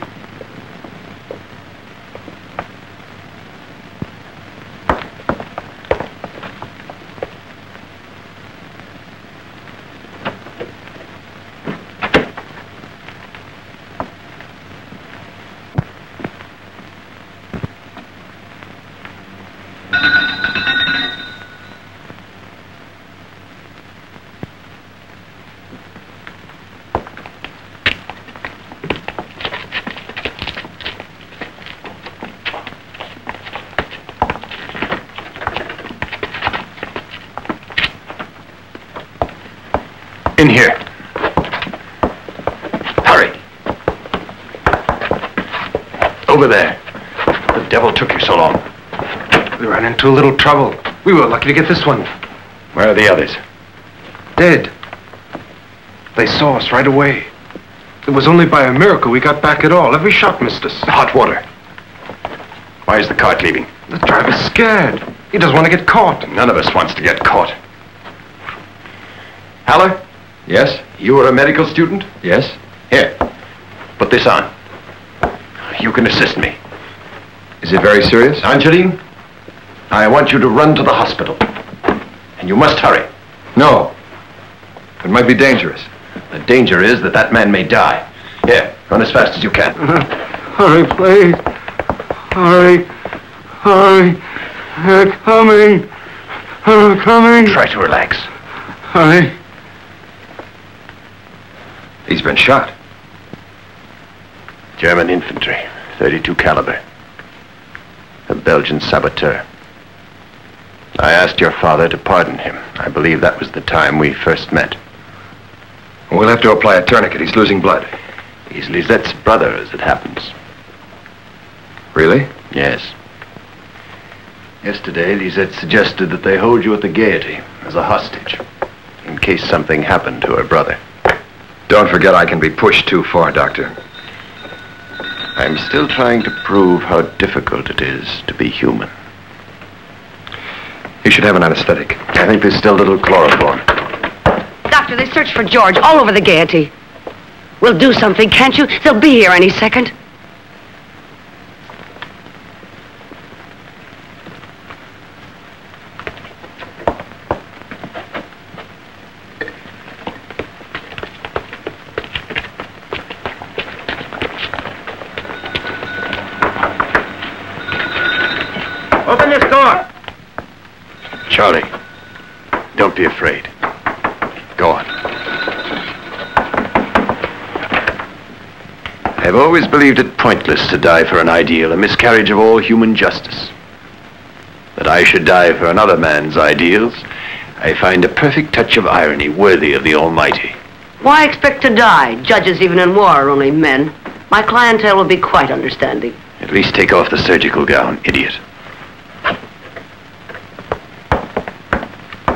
In here. Hurry. Over there. The devil took you so long. We ran into a little trouble. We were lucky to get this one. Where are the others? Dead. They saw us right away. It was only by a miracle we got back at all. Every shot missed us. Hot water. Why is the cart leaving? The driver's scared. He doesn't want to get caught. None of us wants to get caught. Haller? Yes? You are a medical student? Yes? Here. Put this on. You can assist me. Is it very serious? Angeline, I want you to run to the hospital. And you must hurry. No. It might be dangerous. The danger is that that man may die. Here, run as fast as you can. Hurry, please. Hurry. Hurry. They're coming. They're coming. Try to relax. Hurry. He's been shot. German infantry, 32 caliber. A Belgian saboteur. I asked your father to pardon him. I believe that was the time we first met. We'll have to apply a tourniquet. He's losing blood. He's Lisette's brother, as it happens. Really? Yes. Yesterday, Lisette suggested that they hold you at the Gaiety as a hostage, in case something happened to her brother. Don't forget I can be pushed too far, Doctor. I'm still trying to prove how difficult it is to be human. He should have an anesthetic. I think there's still a little chloroform. Doctor, they searched for George all over the Gaiety. We'll do something, can't you? They'll be here any second. Charlie, don't be afraid. Go on. I've always believed it pointless to die for an ideal, a miscarriage of all human justice. That I should die for another man's ideals, I find a perfect touch of irony worthy of the Almighty. Why expect to die? Judges, even in war, are only men. My clientele will be quite understanding. At least take off the surgical gown, idiot.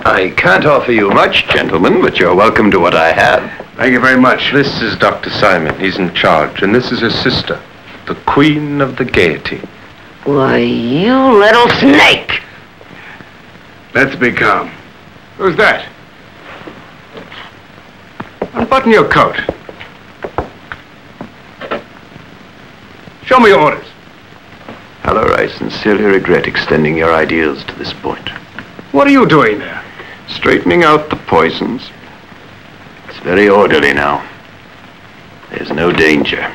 I can't offer you much, gentlemen, but you're welcome to what I have. Thank you very much. This is Dr. Simon. He's in charge. And this is his sister, the Queen of the Gaiety. Why, you little snake! Let's be calm. Who's that? Unbutton your coat. Show me your orders. Haller, I sincerely regret extending your ideals to this point. What are you doing there? Straightening out the poisons. It's very orderly now. There's no danger.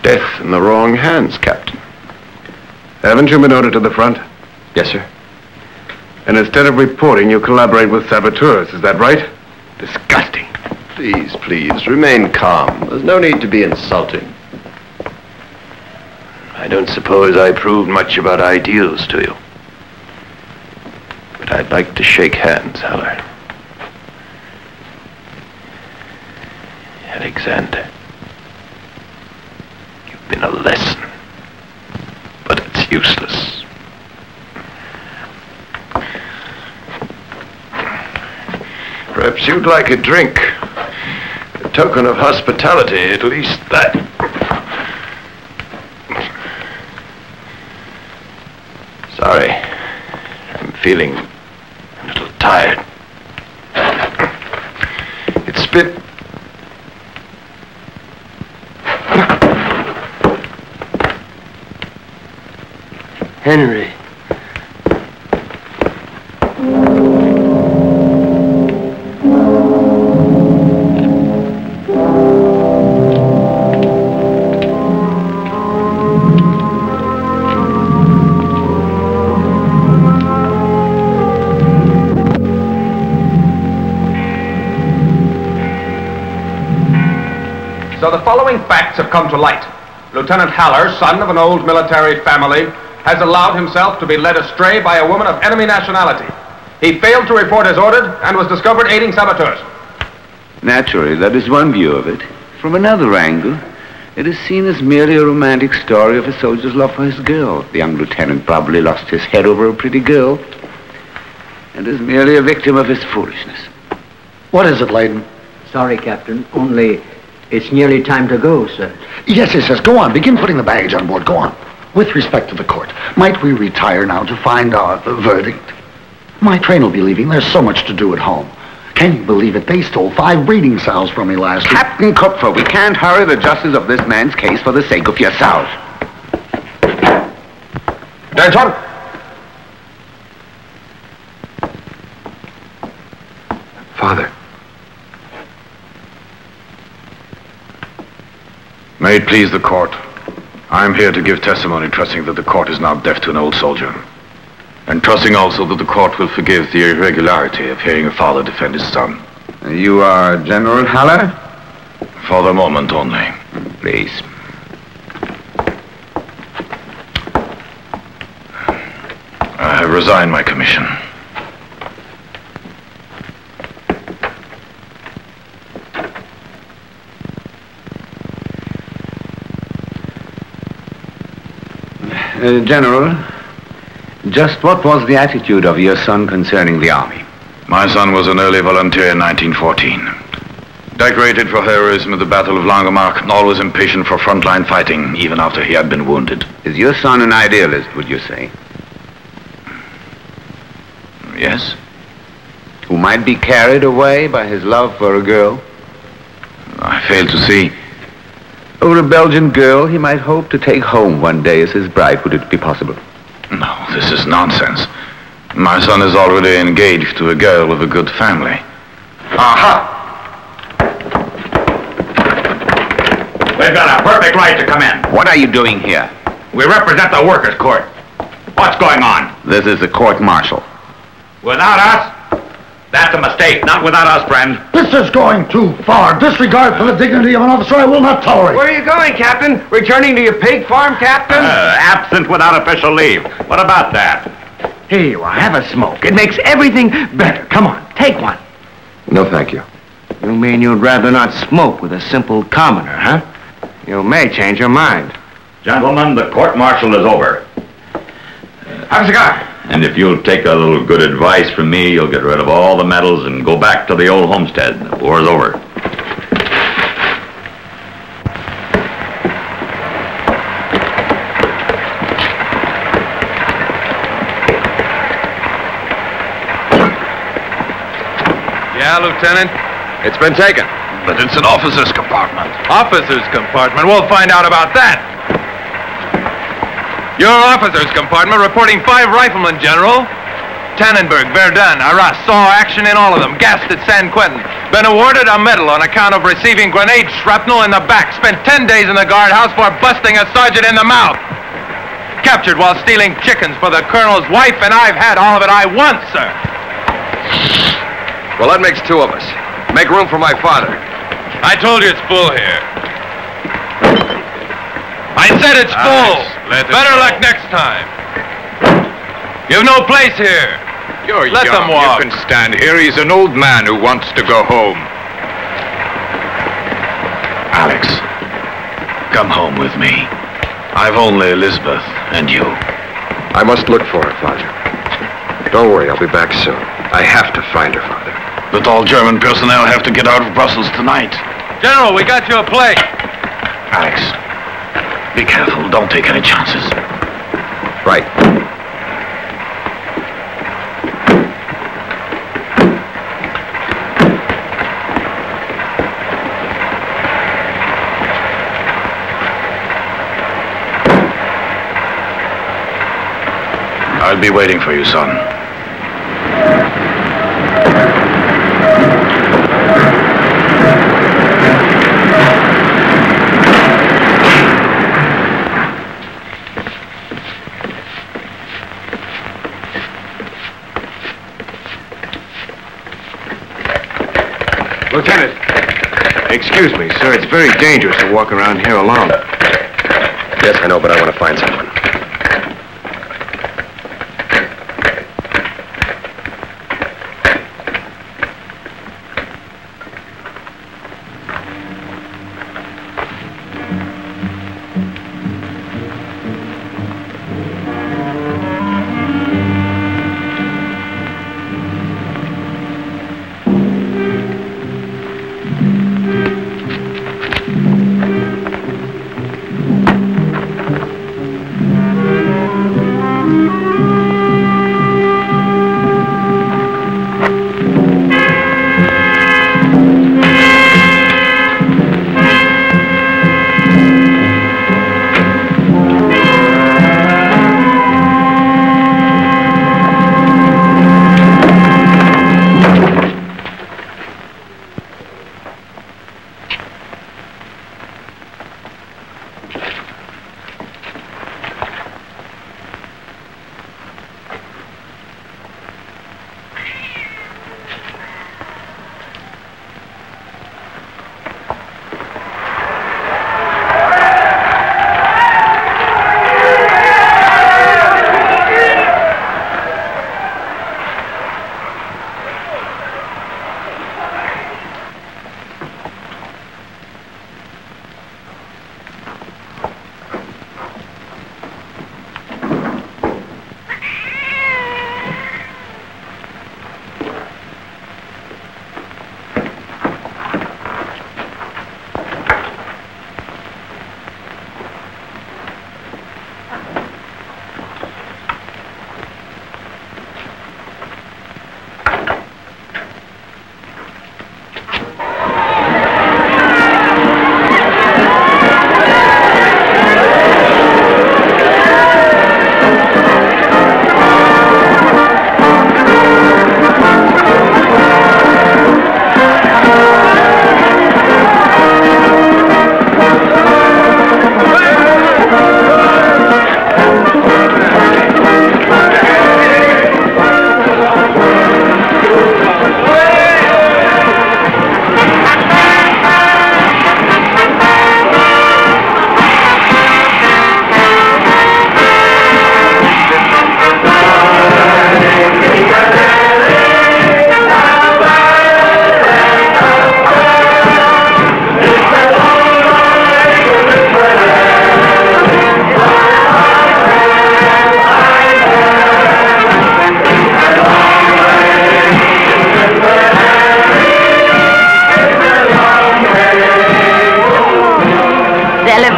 Death in the wrong hands, Captain. Haven't you been ordered to the front? Yes, sir. And instead of reporting, you collaborate with saboteurs, is that right? Disgusting. Please, please, remain calm. There's no need to be insulting. I don't suppose I proved much about ideals to you. But I'd like to shake hands, Haller. Alexander, you've been a lesson, but it's useless. Perhaps you'd like a drink. A token of hospitality, at least that. Sorry, I'm feeling a little tired. It's been... Henry. So the following facts have come to light. Lieutenant Haller, son of an old military family, has allowed himself to be led astray by a woman of enemy nationality. He failed to report as ordered and was discovered aiding saboteurs. Naturally, that is one view of it. From another angle, it is seen as merely a romantic story of a soldier's love for his girl. The young lieutenant probably lost his head over a pretty girl and is merely a victim of his foolishness. What is it, Layden? Sorry, Captain. Only it's nearly time to go, sir. Yes, yes, yes. Go on. Begin putting the baggage on board. Go on. With respect to the court, might we retire now to find our verdict? My train will be leaving. There's so much to do at home. Can you believe it? They stole 5 breeding sows from me last week. Captain Kupfer, we can't hurry the justice of this man's case for the sake of yourself. Denton! Father. May it please the court. I am here to give testimony trusting that the court is not deaf to an old soldier. And trusting also that the court will forgive the irregularity of hearing a father defend his son. You are General Haller? For the moment only. Please. I have resigned my commission. General, just what was the attitude of your son concerning the army? My son was an early volunteer in 1914. Decorated for heroism at the Battle of Langemarck, always impatient for frontline fighting, even after he had been wounded. Is your son an idealist, would you say? Yes. Who might be carried away by his love for a girl? I fail to see. Or a Belgian girl he might hope to take home one day as his bride. Would it be possible? No, this is nonsense. My son is already engaged to a girl with a good family. Aha! We've got a perfect right to come in. What are you doing here? We represent the workers' court. What's going on? This is a court-martial. Without us? That's a mistake. Not without us, friend. This is going too far. Disregard for the dignity of an officer I will not tolerate. Where are you going, Captain? Returning to your pig farm, Captain? Absent without official leave. What about that? Here you are. Have a smoke. It makes everything better. Come on, take one. No, thank you. You mean you'd rather not smoke with a simple commoner, huh? You may change your mind. Gentlemen, the court-martial is over. Have a cigar. And if you'll take a little good advice from me, you'll get rid of all the medals and go back to the old homestead. The war's over. Yeah, Lieutenant? It's been taken. But it's an officer's compartment. Officer's compartment? We'll find out about that. Your officer's compartment reporting 5 riflemen, General. Tannenberg, Verdun, Arras, saw action in all of them. Gassed at San Quentin. Been awarded a medal on account of receiving grenade shrapnel in the back. Spent 10 days in the guardhouse for busting a sergeant in the mouth. Captured while stealing chickens for the colonel's wife, and I've had all of it I want, sir. Well, that makes 2 of us. Make room for my father. I told you it's full here. I said it's full. Better luck next time. You've no place here. You're Let young. them walk. You can stand here. He's an old man who wants to go home. Alex, come home with me. I've only Elizabeth and you. I must look for her, Father. Don't worry, I'll be back soon. I have to find her, Father. But all German personnel have to get out of Brussels tonight. General, we got you a plate. Alex, be careful. Don't take any chances. Right. I'll be waiting for you, son. Lieutenant, excuse me, sir. It's very dangerous to walk around here alone. Yes, I know, but I want to find someone.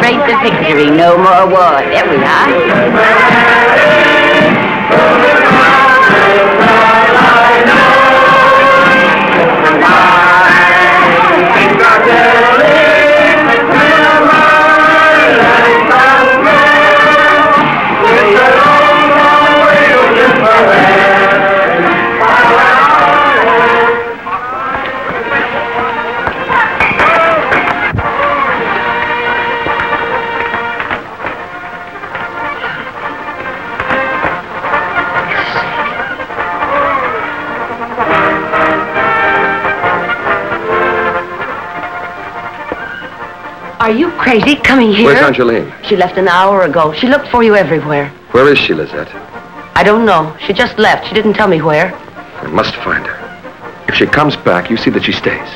celebrate the victory. No more war. There we are. Are you crazy coming here? Where's Angeline? She left an hour ago. She looked for you everywhere. Where is she, Lizette? I don't know. She just left. She didn't tell me where. I must find her. If she comes back, you see that she stays.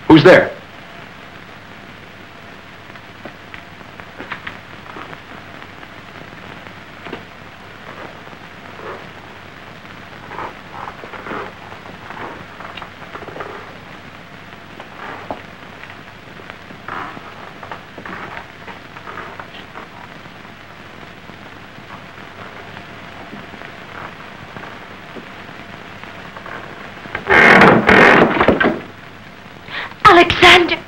Who's there? Alexander!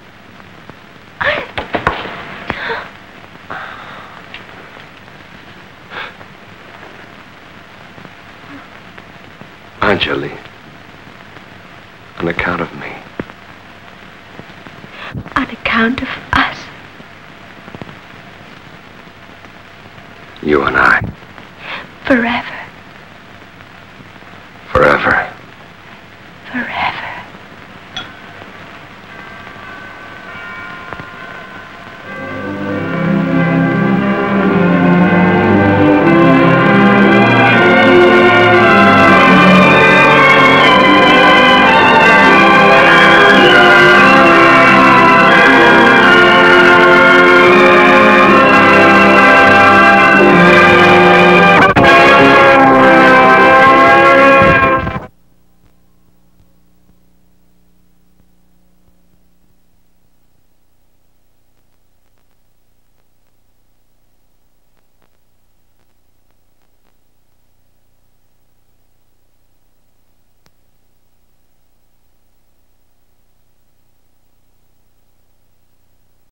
Angeline. On account of me. On account of us. You and I. Forever.